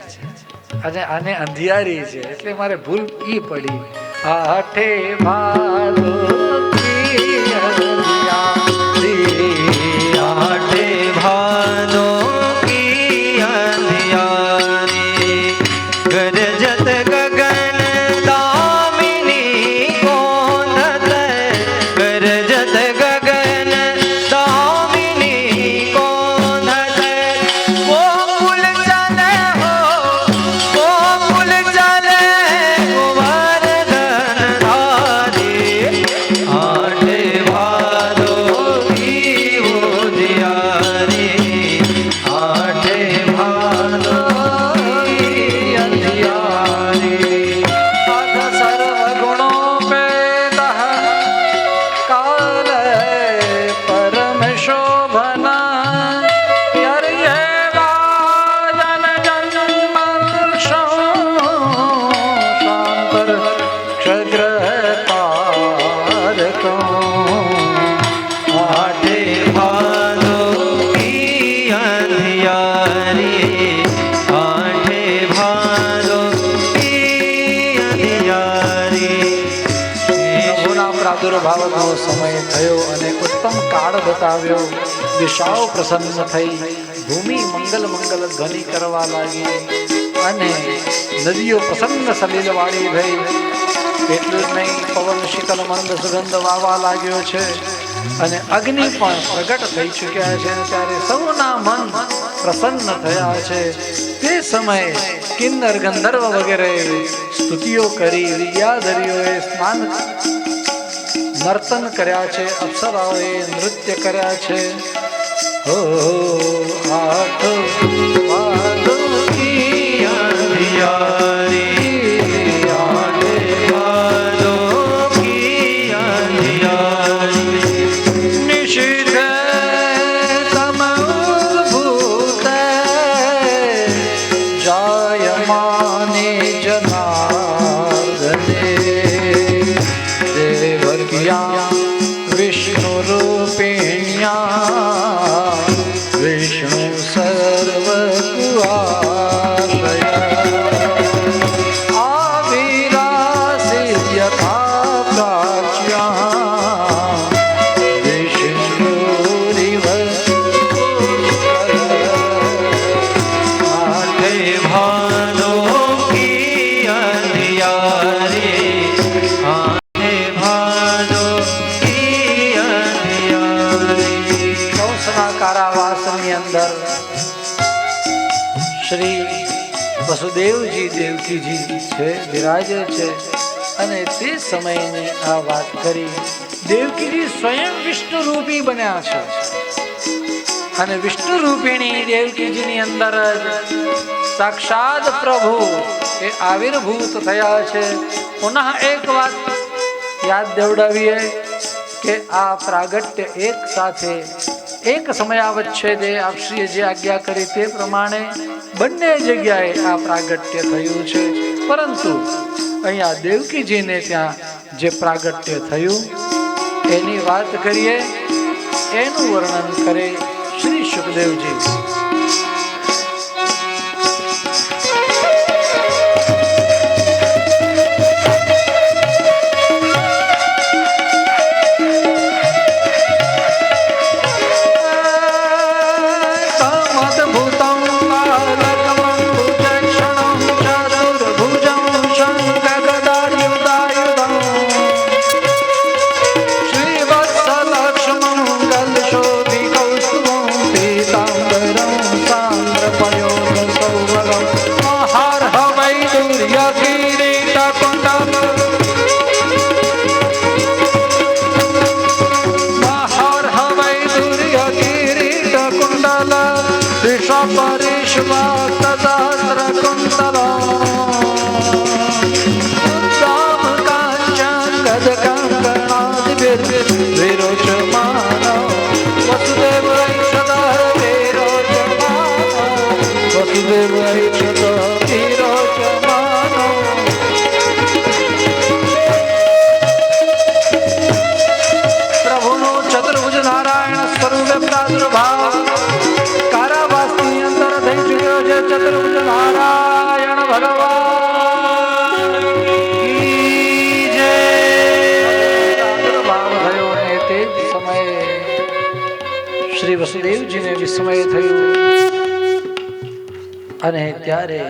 અને આને અંધિયારી છે, એટલે મારે ભૂલ ઈ પડી. 8 ભાદો કી અંધિયારી, આઠે ભાદો કી અંધિયારી. ગરજત ગગન દામિની કોનત, ગરજત ગગન દામિની કોનત. ગોકુલ ચલે હો, ગોકુલ ચલે ગોવર્ધન ધારી. આઠે ભાદો કી ઉજિયારી, આઠે ભાદો કી અંધિયારી. અથ સર્વગુણોપેતઃ કાલ પરમ શોભના, યર્યેવા જન જન્મરક્ષણ આઠે ભાદો કી અંધિયારી, આઠે ભાદો કી અંધિયારી. પ્રભુના પ્રાદુર્ભાવનો સમય થયો અને ઉત્તમ કાળ બતાવ્યો. દિશાઓ પ્રસન્ન થઈ, ભૂમિ મંગલ મંગલ ધ્વનિ કરવા લાગી અને નદીઓ પ્રસન્ન સલીલવાળી થઈ. એટલું જ નહીં, પવન શીતલ મંદ સુગંધ વાવા લાગ્યો છે અને અગ્નિ પણ પ્રગટ થઈ ચૂક્યા છે. ત્યારે સૌના મન પ્રસન્ન થયા છે. તે સમયે કિન્નર ગંધર્વ વગેરે સ્તુતિઓ કરી, વિદ્યાધરીઓએ સ્નાન નર્તન કર્યા છે, અપ્સરાઓએ નૃત્ય કર્યા છે. હો 8 ભાદો કી અંધિયારી, આઠે ભાદો કી અંધિયારી. નિષિદ્ધ તમ ઉદ્ભૂત જનાર્દને દેવક્યા વિષ્ણુ રૂપિણ્યા વિષ્ણુ સર્વગુહાશય આવિરાસિત યથા પ્રાચ્યા વિષ્ણુરિવ आठे भानों की अंधियारी आठे भानों की अंधियारी કંસના કારાવાસની અંદર શ્રી વસુદેવજી દેવકીજી છે બિરાજે છે અને તે સમયની આ વાત કરી દેવકીજી સ્વયં વિષ્ણુ રૂપી બન્યા છે અને વિષ્ણુ રૂપિણી દેવકીજીની અંદર જ સાક્ષાત પ્રભુ એ આવિર્ભૂત થયા છે. પુનઃ એક વાત યાદ દેવડાવીએ કે આ પ્રાગટ્ય એક સાથે એક સમયાવચ્છેદે આપશ્રીએ જે આજ્ઞા કરી તે પ્રમાણે બંને જગ્યાએ આ પ્રાગટ્ય થયું છે. પરંતુ અહીંયા દેવકીજીને ત્યાં જે પ્રાગટ્ય થયું એની વાત કરીએ, એનું વર્ણન કરે શ્રી સુખદેવજી. પ્રભુનો ચતુર્ભુજ નારાયણ સ્વરૂપે પ્રાદુર્ભાવ કારાવાસની અંદર થઈ ચુક્યો છે. ચતુર્ભુજ નારાયણ ભગવાન કી જય. પ્રાદુર્ભાવ થયો ને તે જ સમયે શ્રી વસુદેવજીને વિસ્મય થયું અને ત્યારે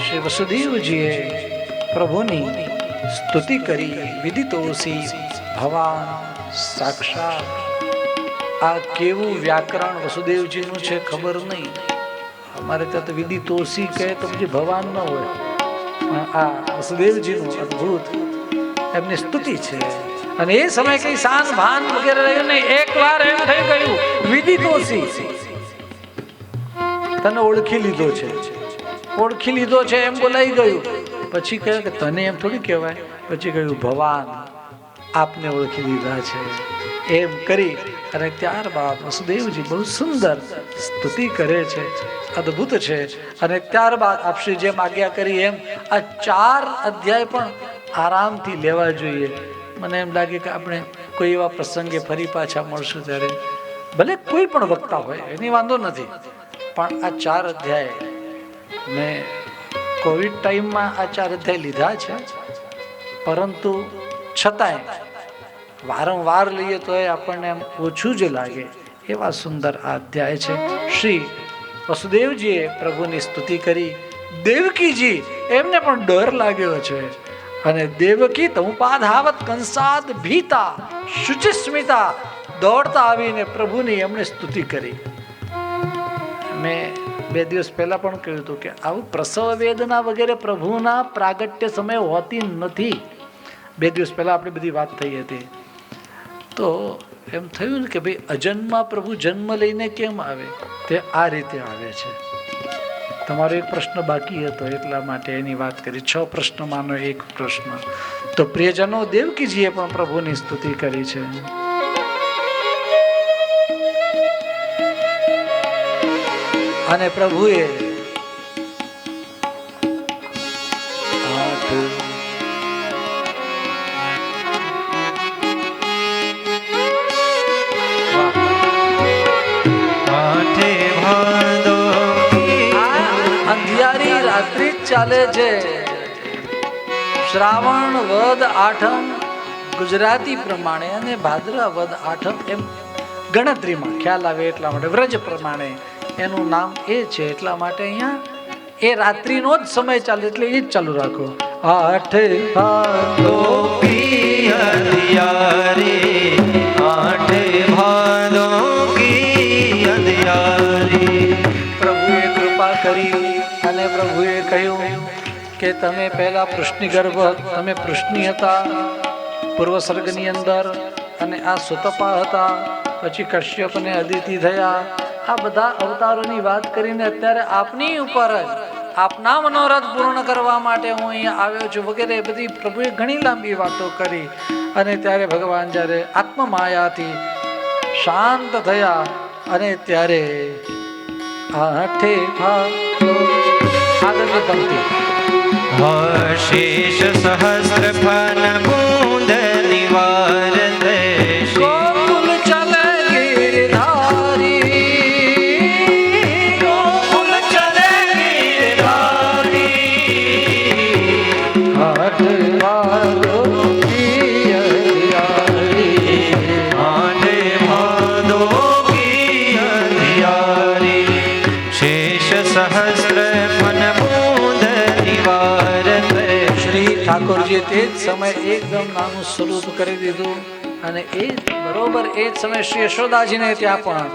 શ્રી વસુદેવજીએ પ્રભુની સ્તુતિ કરી. વિદિતોસી ભવાન સાક્ષાત. આ કેવું વ્યાકરણ વસુદેવજીનું છે ખબર નહીં. અમારે ત્યાં તો વિદિતોસી કહે તો પછી ભવાન ન હોય, પણ આ વસુદેવજીનું અદ્ભુત એમની સ્તુતિ છે. અને એ સમય કઈ શાન ભાન વગેરે રહ્યું નહીં. એકવાર એમ થઈ ગયું વિદિતોસી, તને ઓળખી લીધો છે, ઓળખી લીધો છે એમ બોલાઈ ગયું. પછી કહ્યું કે તને એમ થોડી કહેવાય. પછી કહ્યું ભવાન આપને ઓળખી લીધા છે એમ કરી અને ત્યારબાદ વસુદેવજી બહુ સુંદર સ્તુતિ કરે છે, અદ્ભુત છે. અને ત્યારબાદ આપશ્રી જેમ આજ્ઞા કરી એમ આ 4 અધ્યાય પણ આરામથી લેવા જોઈએ. મને એમ લાગે કે આપણે કોઈ એવા પ્રસંગે ફરી પાછા મળશું ત્યારે ભલે કોઈ પણ વક્તા હોય એની વાંધો નથી, પણ આ 4 અધ્યાય મેં કોવિડ ટાઈમમાં આ 4 અધ્યાય લીધા છે, પરંતુ છતાંય વારંવાર લઈએ તો એ આપણને એમ ઓછું જ લાગે એવા સુંદર આ અધ્યાય છે. શ્રી વસુદેવજીએ પ્રભુની સ્તુતિ કરી. દેવકીજી એમને પણ ડર લાગ્યો છે અને દેવકી તમુપાધાવત કંસાદ ભીતા શુચિસ્મિતા દોડતા આવીને પ્રભુની એમણે સ્તુતિ કરી. મેં 2 દિવસ પહેલા પણ કહ્યું હતું કે આવું પ્રસવ વેદના વગેરે પ્રભુના પ્રાગટ્ય સમય હોતી નથી. 2 દિવસ પહેલા આપણી બધી વાત થઈ હતી. તો એમ થયું ને કે ભાઈ અજન્મા પ્રભુ જન્મ લઈને કેમ આવે? તે આ રીતે આવે છે. તમારો એક પ્રશ્ન બાકી હતો એટલા માટે એની વાત કરી. 6 પ્રશ્નમાંનો એક પ્રશ્ન. તો પ્રિયજનો દેવકીજીએ પણ પ્રભુની સ્તુતિ કરી છે. અને પ્રભુએ 8 આઠે ભાદો અંધિયારી રાત્રિ જ ચાલે છે. શ્રાવણ વદ આઠમ ગુજરાતી પ્રમાણે અને ભાદરા વદ આઠમ એમ ગણતરીમાં ખ્યાલ આવે એટલા માટે વ્રજ પ્રમાણે એનું નામ એ છે. એટલા માટે અહીંયા એ રાત્રિનો જ સમય ચાલે એટલે એ જ ચાલુ રાખો. આઠે ભાદો કી અંધિયારી, આઠે ભાદો કી અંધિયારી. પ્રભુએ કૃપા કરી અને પ્રભુએ કહ્યું કે તમે પહેલા પૃષ્ણિ ગર્ભ, તમે પૃષ્ણિ હતા પૂર્વ સર્ગની અંદર, અને આ સુતપા હતા, પછી કશ્યપ અને અદિતિ થયા. આ બધા અવતારોની વાત કરીને અત્યારે આપની ઉપર જ આપના મનોરથ પૂર્ણ કરવા માટે હું અહીંયા આવ્યો છું વગેરે બધી પ્રભુએ ઘણી લાંબી વાતો કરી. અને ત્યારે ભગવાન જ્યારે આત્મમાયાથી શાંત થયા અને ત્યારે આઠે આગળની પંક્તિ શેષ સહસ્ર ફન બૂંદ નિવારત ગોકુલ ચલે ગિરધારી, ગોકુલ ચલે ગિરધારી. આઠે ભાદો કી અંધિયારી, આઠે ભાદો કી અંધિયારી. શેષ સહસ્ર ફન બૂંદ નિવારત. શ્રી ઠાકોરજીએ તે જ સમય એકદમ નાનું સ્વરૂપ કરી દીધું. અને એ બરોબર એ જ સમય શ્રી યશોદાજીને ત્યાં પણ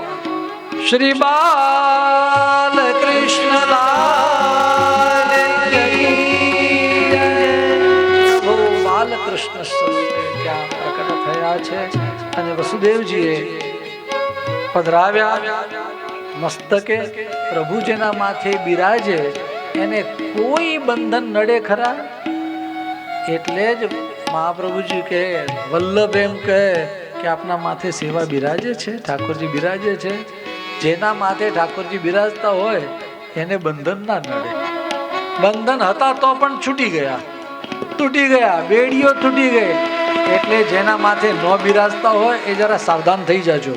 શ્રી બાલ કૃષ્ણ લાલ કી જય. પ્રભુ બાલકૃષ્ણ સ્વરૂપે ત્યાં પ્રકટ થયા છે. અને વસુદેવજીએ પધરાવ્યા મસ્તકે. પ્રભુ જેના માથે બિરાજે એને કોઈ બંધન નડે ખરા? એટલે જ મહાપ્રભુજી કહે, વલ્લભ એમ કહે કે આપના માથે સેવા બિરાજે છે, ઠાકોરજી બિરાજે છે. જેના માથે ઠાકોરજી બિરાજતા હોય એને બંધન ના નડે. બંધન હતા તો પણ છૂટી ગયા, તૂટી ગયા, બેડીઓ તૂટી ગઈ. એટલે જેના માથે ન બિરાજતા હોય એ જરા સાવધાન થઈ જાજો.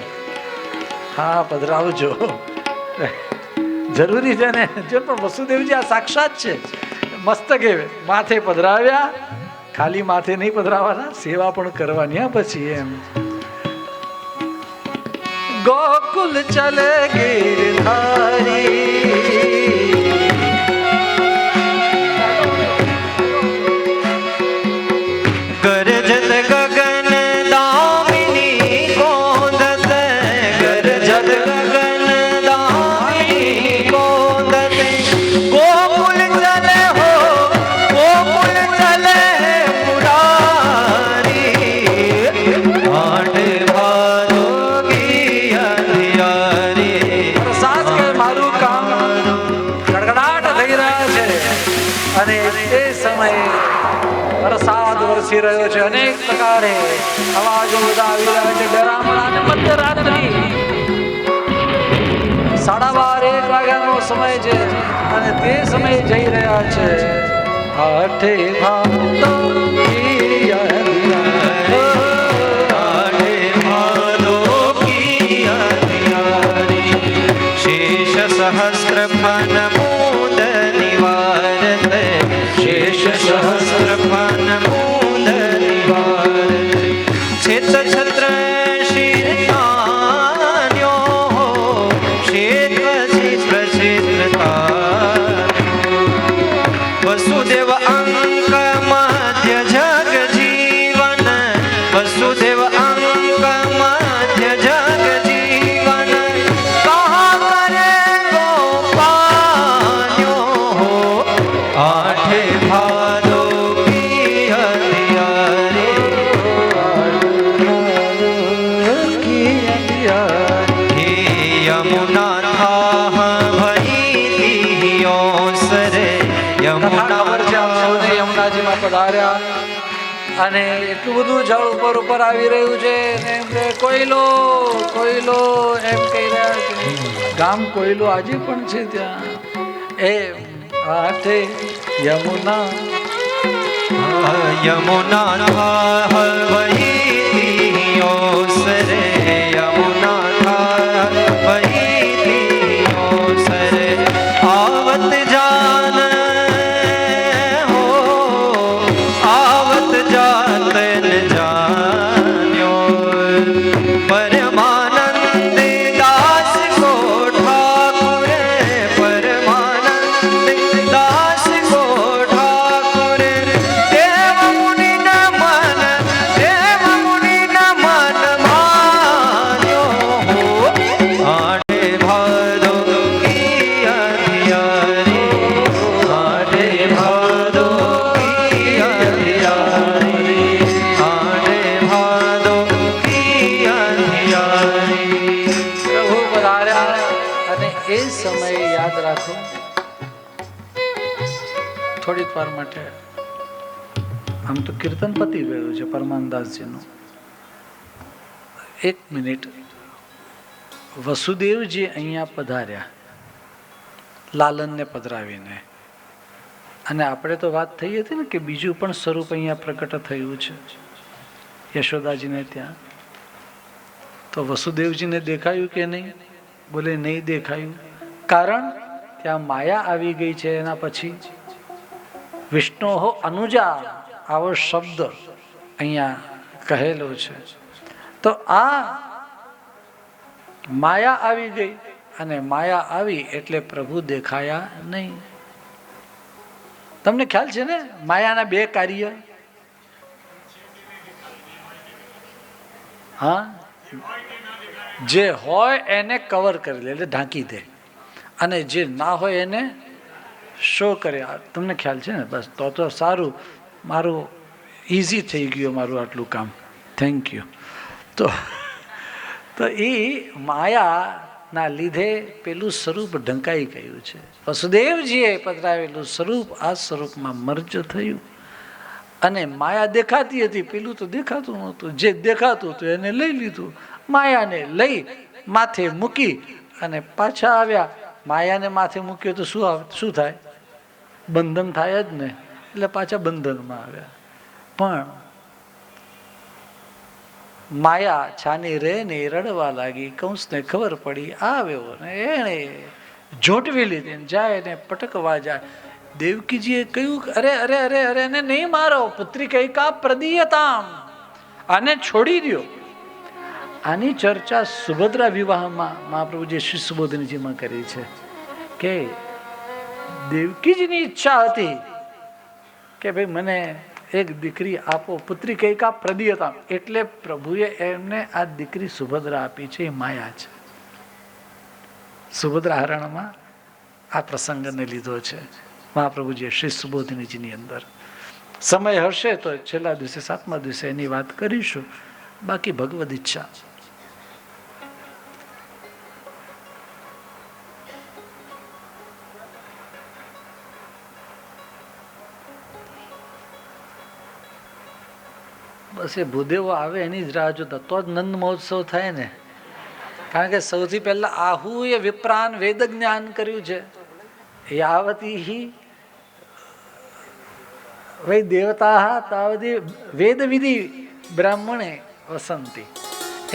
હા, પધરાવજો, જરૂરી છે ને. જો પણ વસુદેવજી આ સાક્ષાત છે. મસ્તકે માથે પધરાવ્યા, ખાલી માથે નહીં પધરાવાના, સેવા પણ કરવાની. હા, પછી એમ ગોકુલ ચલે ગિરધારી, ગરજત ગગન દામિની કોંદત, ગરજત ગગન દામિની કોંદત. ગોકુલ ચલે હો, ગોકુલ ચલે મુરારી. આઠે ભાદો કી અંધિયારી. પ્રસાદ કે મારું કામ ગડગડાટ થઈ રહ્યા છે. અને એ સમયે વરસાદ વરસી રહ્યો છે. અનેક પ્રકારે અવાજો બધા આવી રહ્યા છે. ડરામણા અને મધ્યરાત્રિ 12:30 વાગ્યાનો સમય છે. અને તે સમયે જઈ રહ્યા છે આઠે ભાદો કી અંધિયારી. આઠે ભાદો કી અંધિયારી. શેષ સહસ્ર ફન બૂંદ નિવારત, શેષ સહસ્ર ફન બૂંદ નિવારત. છેત છત્ર શિરતાન્યો, ક્ષેત્ર ચિત્ર ચિત્રતા. વસુદેવ અંક મધ્ય જગ જીવન, વસુદેવ અંક મધ્ય જગ જીવન. કહા કરે ગોપાન્યો, આઠે ભાદો કી અંધિયારી. હે યમુના થાહ ભઈ ઓસરે, યમુના યમુનાજીમાં પધાર્યા. અને એટલું બધું જળ ઉપર ઉપર આવી રહ્યું છે. અને એમ કે કોયલો કોયલો એમ કહી રહ્યા છે. ગામ કોયલો આજે પણ છે ત્યાં. એ આઠે યમુના यमुना था वही ओसर यमुना था वही ओसर आवत जान हो आवत जातन जान्यो परमानंद दास को ठाकुर परमानंद दास को ठाकुर देव मुनि न मन मान्यो हो आड़े भादो की अंधियारी आड़े भादो की अंधियारी आड़े भादो की अंधियारी પ્રભુ પધાર્યા અને એ સમયે યાદ રાખો થોડીક વાર માટે આમ તો કીર્તન પતી ગયું છે પરમાનદાસજીનું 1 મિનિટ વસુદેવજી અહીંયા પધાર્યા લાલનને પધરાવીને અને આપણે તો વાત થઈ હતી ને કે બીજું પણ સ્વરૂપ અહીંયા પ્રકટ થયું છે યશોદાજીને ત્યાં તો વસુદેવજીને દેખાયું કે નહીં બોલે નહીં દેખાયું કારણ ત્યાં માયા આવી ગઈ છે એના પછી વિષ્ણુ હો અનુજા આવો શબ્દ અહીંયા કહેલો છે તો આ માયા આવી ગઈ અને માયા આવી એટલે પ્રભુ દેખાયા નહીં તમને ખ્યાલ છે ને માયાના 2 કાર્ય હા જે હોય એને કવર કરી લે એટલે ઢાંકી દે અને જે ના હોય એને શો કરે તમને ખ્યાલ છે ને બસ તો સારું મારું ઇઝી થઈ ગયું મારું આટલું કામ થેન્ક યુ તો એ માયાના લીધે પેલું સ્વરૂપ ઢંકાઈ ગયું છે વસુદેવજીએ પધરાવેલું સ્વરૂપ આ સ્વરૂપમાં મર્જ થયું અને માયા દેખાતી હતી પેલું તો દેખાતું નહોતું જે દેખાતું હતું એને લઈ લીધું માયાને લઈ માથે મૂકી અને પાછા આવ્યા માયાને માથે મૂક્યો તો શું થાય બંધન થાય જ ને એટલે પાછા બંધનમાં આવ્યા પણ માયા છાની રે ને રડવા લાગી કંસને ખબર પડી આવ્યો ને એણે જોટવી લીધી જાય ને પટકવા જાય દેવકીજીએ કહ્યું અરે અરે અરે અરે એને નહીં મારો પુત્રી કઈ કા પ્રદીયતામ આને છોડી દો આની ચર્ચા સુભદ્રા વિવાહમાં મહાપ્રભુજી શ્રી સુબોધનજીમાં કરી છે કે દેવકીજીની ઈચ્છા હતી કે ભાઈ મને એક દીકરી આપો પુત્રી કઈ કા પ્રદીયતામ એટલે પ્રભુએ એમને આ દીકરી સુભદ્રા આપી છે એ માયા છે સુભદ્રા હરણમાં આ પ્રસંગને લીધો છે મહાપ્રભુજીએ શ્રી સુબોધિનીજીની અંદર સમય હશે તો છેલ્લા દિવસે 7મા દિવસે એની વાત કરીશું બાકી ભગવદ ઈચ્છા બસ એ ભૂદેવો આવે એની જ રાહ જોતા તો જ નંદ મહોત્સવ થાય ને કારણ કે સૌથી પહેલા આહુએ વિપ્રાન વેદ જ્ઞાન કર્યું છે યાવતી વૈ દેવતા તાવતી વેદ વિધિ બ્રાહ્મણે વસંતી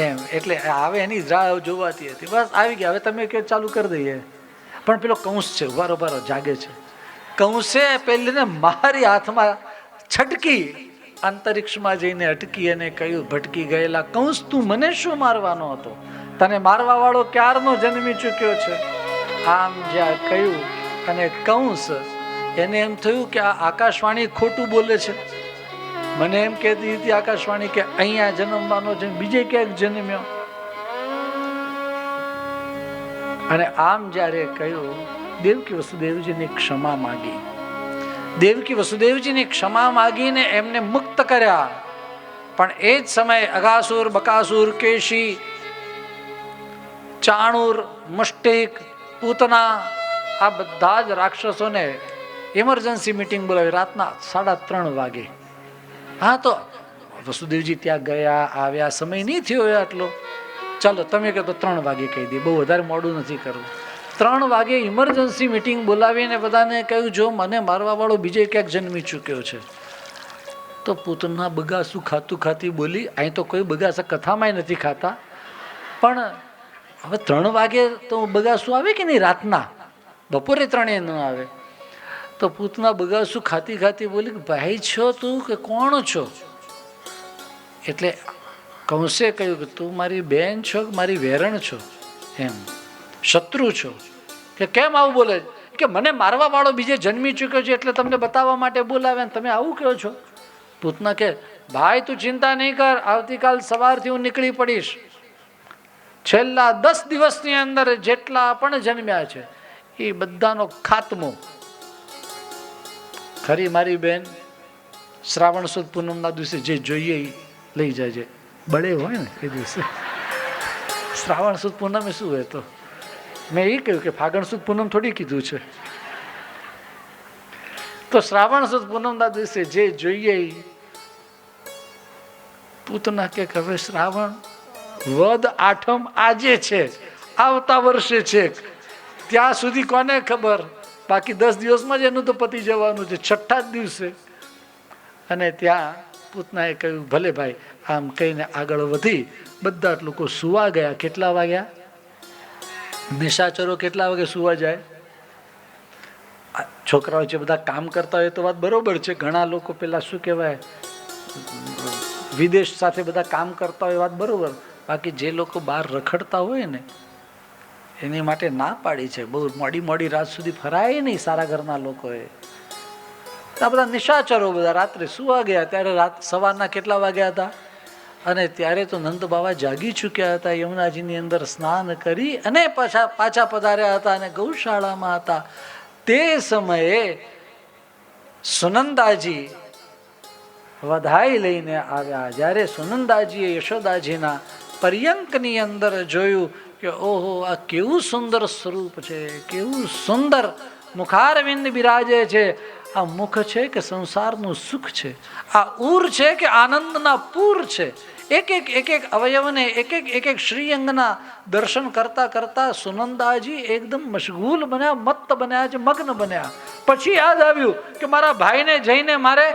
એમ એટલે આવે એની જ રાહ જોવાતી હતી બસ આવી ગયા હવે તમે કે ચાલુ કરી દઈએ પણ પેલો કંસ છે ઉભારો જાગે છે કંસે પેલીને મારી હાથમાં છટકી અંતરિક્ષમાં જઈને અટકી અને કહ્યું ભટકી ગયેલા કંસ તું મને શું મારવાનો હતો તને મારવા વાળો ક્યારનો જન્મી ચૂક્યો છે આમ જ્યાં કહ્યું અને કંસ એને એમ થયું કે આ આકાશવાણી ખોટું બોલે છે મને એમ કહેતી હતી આકાશવાણી કે અહીંયા જન્મવાનો છે બીજે ક્યાંક જન્મ્યો અને આમ જ્યારે કહ્યું દેવકી વસુદેવજીની ક્ષમા માગી દેવકી વસુદેવજીની ક્ષમા માગીને એમને મુક્ત કર્યા પણ એ જ સમયે અગાસુર બકાસુર કેશી ચાણુર મુષ્ટિક પૂતના આ બધા જ રાક્ષસોને ઇમરજન્સી મીટિંગ બોલાવી રાતના 3:30 વાગે હા તો વસુદેવજી ત્યાં ગયા આવ્યા સમય નહીં થયો આટલો ચાલો તમે કહો તો 3 વાગે કહી દે બહુ વધારે મોડું નથી કરવું 3 વાગે ઇમરજન્સી મીટિંગ બોલાવીને બધાને કહ્યું જો મને મારવા વાળો બીજે ક્યાંક જન્મી ચૂક્યો છે તો પૂતના બગાસું ખાતું ખાતી બોલી, અહીં તો કોઈ બગાસા કથામાંય નથી ખાતા, પણ હવે 3 વાગે તો બગાસું આવે કે નહીં રાતના, બપોરે 3 ન આવે. તો પૂતના બગાસું ખાતી ખાતી બોલી કે ભાઈ છો તું કે કોણ છો? એટલે કંસે કહ્યું કે તું મારી બેન છો કે મારી વેરણ છો, એમ શત્રુ છો? કે કેમ આવું બોલે? કે મને મારવા વાળો બીજે જન્મી ચૂક્યો છે એટલે તમને બતાવવા માટે બોલાવે ને તમે આવું કહો છો. પૂતના કે ભાઈ તું ચિંતા નહીં કર, આવતીકાલ સવારથી હું નીકળી પડીશ. છેલ્લા 10 દિવસની અંદર જેટલા પણ જન્મ્યા છે એ બધાનો ખાત્મો. ખરી મારી બેન, શ્રાવણ સુદ પૂનમના દિવસે જે જોઈએ એ લઈ જાય. બળે હોય ને એ દિવસે. શ્રાવણ સુદ પૂનમે શું હોય? તો મેં એ કહ્યું કે ફાગણ સુદ પૂનમ થોડી કીધું છે. તો શ્રાવણ સુદ પૂનમના દિવસે જે જોઈએ પૂતના કે હવે શ્રાવણ વદ આઠમ આજે છે, આવતા વર્ષે છે, ત્યાં સુધી કોને ખબર, બાકી 10 દિવસમાં જ એનું તો પતી જવાનું છે, 6ઠા દિવસે. અને ત્યાં પૂતનાએ કહ્યું ભલે ભાઈ, આમ કહીને આગળ વધી બધા જ લોકો સુવા ગયા. કેટલા વાગ્યા? નિશાચરો કેટલા વાગે સુવા જાય? છોકરાઓ જે બધા કામ કરતા હોય તો વાત બરોબર છે, ઘણા લોકો પેલા શું કહેવાય વિદેશ સાથે બધા કામ કરતા હોય વાત બરોબર, બાકી જે લોકો બહાર રખડતા હોય ને એની માટે ના પાડી છે. બહુ મોડી રાત સુધી ફરાય નહીં સારા ઘરના લોકોએ. આ બધા નિશાચરો બધા રાત્રે સુવા ગયા. ત્યારે સવારના કેટલા વાગ્યા હતા? અને ત્યારે તો નંદ બાવા જાગી ચૂક્યા હતા, યમુનાજીની અંદર સ્નાન કરી અને પાછા પધાર્યા હતા અને ગૌશાળામાં હતા. તે સમયે સુનંદાજી વધાઈ લઈને આવ્યા. જ્યારે સુનંદાજીએ યશોદાજીના પર્યંકની અંદર જોયું કે ઓહો, આ કેવું સુંદર સ્વરૂપ છે, કેવું સુંદર મુખારવિંદ બિરાજે છે. આ મુખ છે કે સંસારનું સુખ છે? આ ઉર છે કે આનંદના પૂર છે? એક એક અવયવને એક એક શ્રીઅંગના દર્શન કરતા કરતા સુનંદાજી એકદમ મશગુલ બન્યા, મત્ત બન્યા છે, મગ્ન બન્યા. પછી યાદ આવ્યું કે મારા ભાઈને જઈને મારે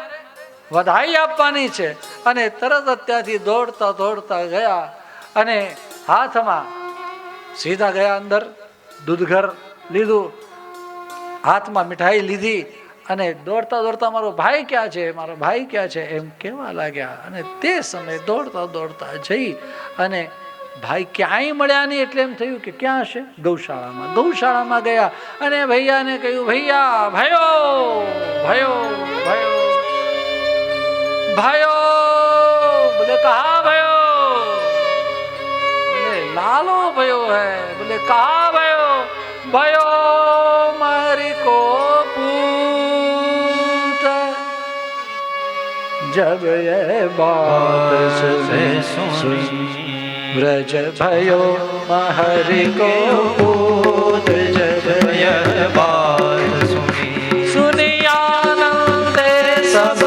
વધાઈ આપવાની છે. અને તરત જ ત્યાંથી દોડતા દોડતા ગયા અને હાથમાં સીધા ગયા અંદર, દૂધઘર લીધું, હાથમાં મીઠાઈ લીધી અને દોડતા દોડતા મારો ભાઈ ક્યાં છે, મારો ભાઈ ક્યાં છે એમ કહેવા લાગ્યા. અને તે સમયે દોડતા દોડતા જઈ અને ભાઈ ક્યાંય મળ્યા નહીં એટલે એમ થયું કે ક્યાં હશે? ગૌશાળામાં ગયા અને ભૈયાને કહ્યું ભૈયા, ભાઈઓ ભાઈઓ ભાઈઓ ભાઈઓ. બોલે કહા ભાઈઓ? બોલે લાલો भयो है. बोले कहा भयो? भयो मारी को पूत. जब ये बात सुनी ब्रज भयो महरि को पूत. जब ये बात सुनी आनंदे सब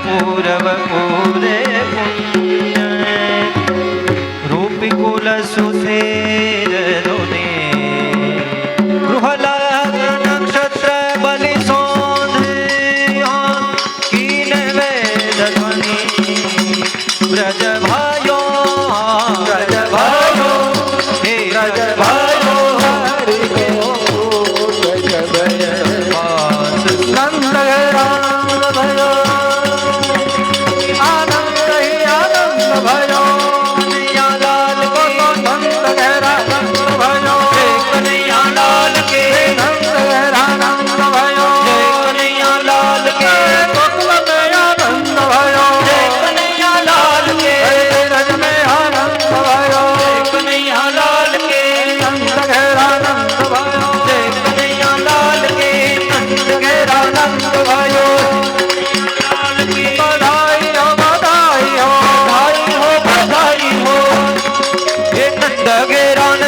पूरब पूरे पुण्य रूपी कुल सुधीर धुनि गृहलाग नक्षत्र बलि सोंधिया कीन वेद ध्वनि. ब्रज भायो ब्रज भायो हे ब्रज भायो हरि को ब्रज भय वास नंद राम भयो. भयो लाल को तो नंद गहरा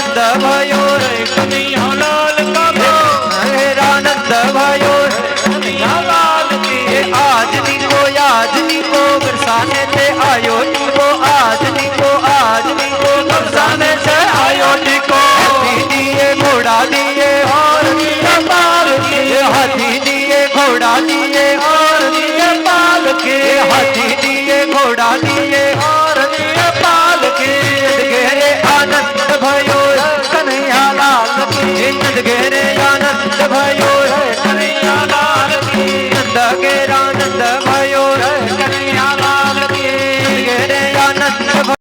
હેરાનંદ भयो રે કનૈયા લાલ કા બોલ હેરાનંદ भयो કનૈયા લાલ કી ये आज निको बरसाने से आयो निको आज निको બરસાને છે આયો ટીકો हाथी दिए घोड़ा दिए और નીચે પાલ કી ये हाथी दिए घोड़ा दिए और નીચે પાલ કી ये हाथी दिए घोड़ा दिए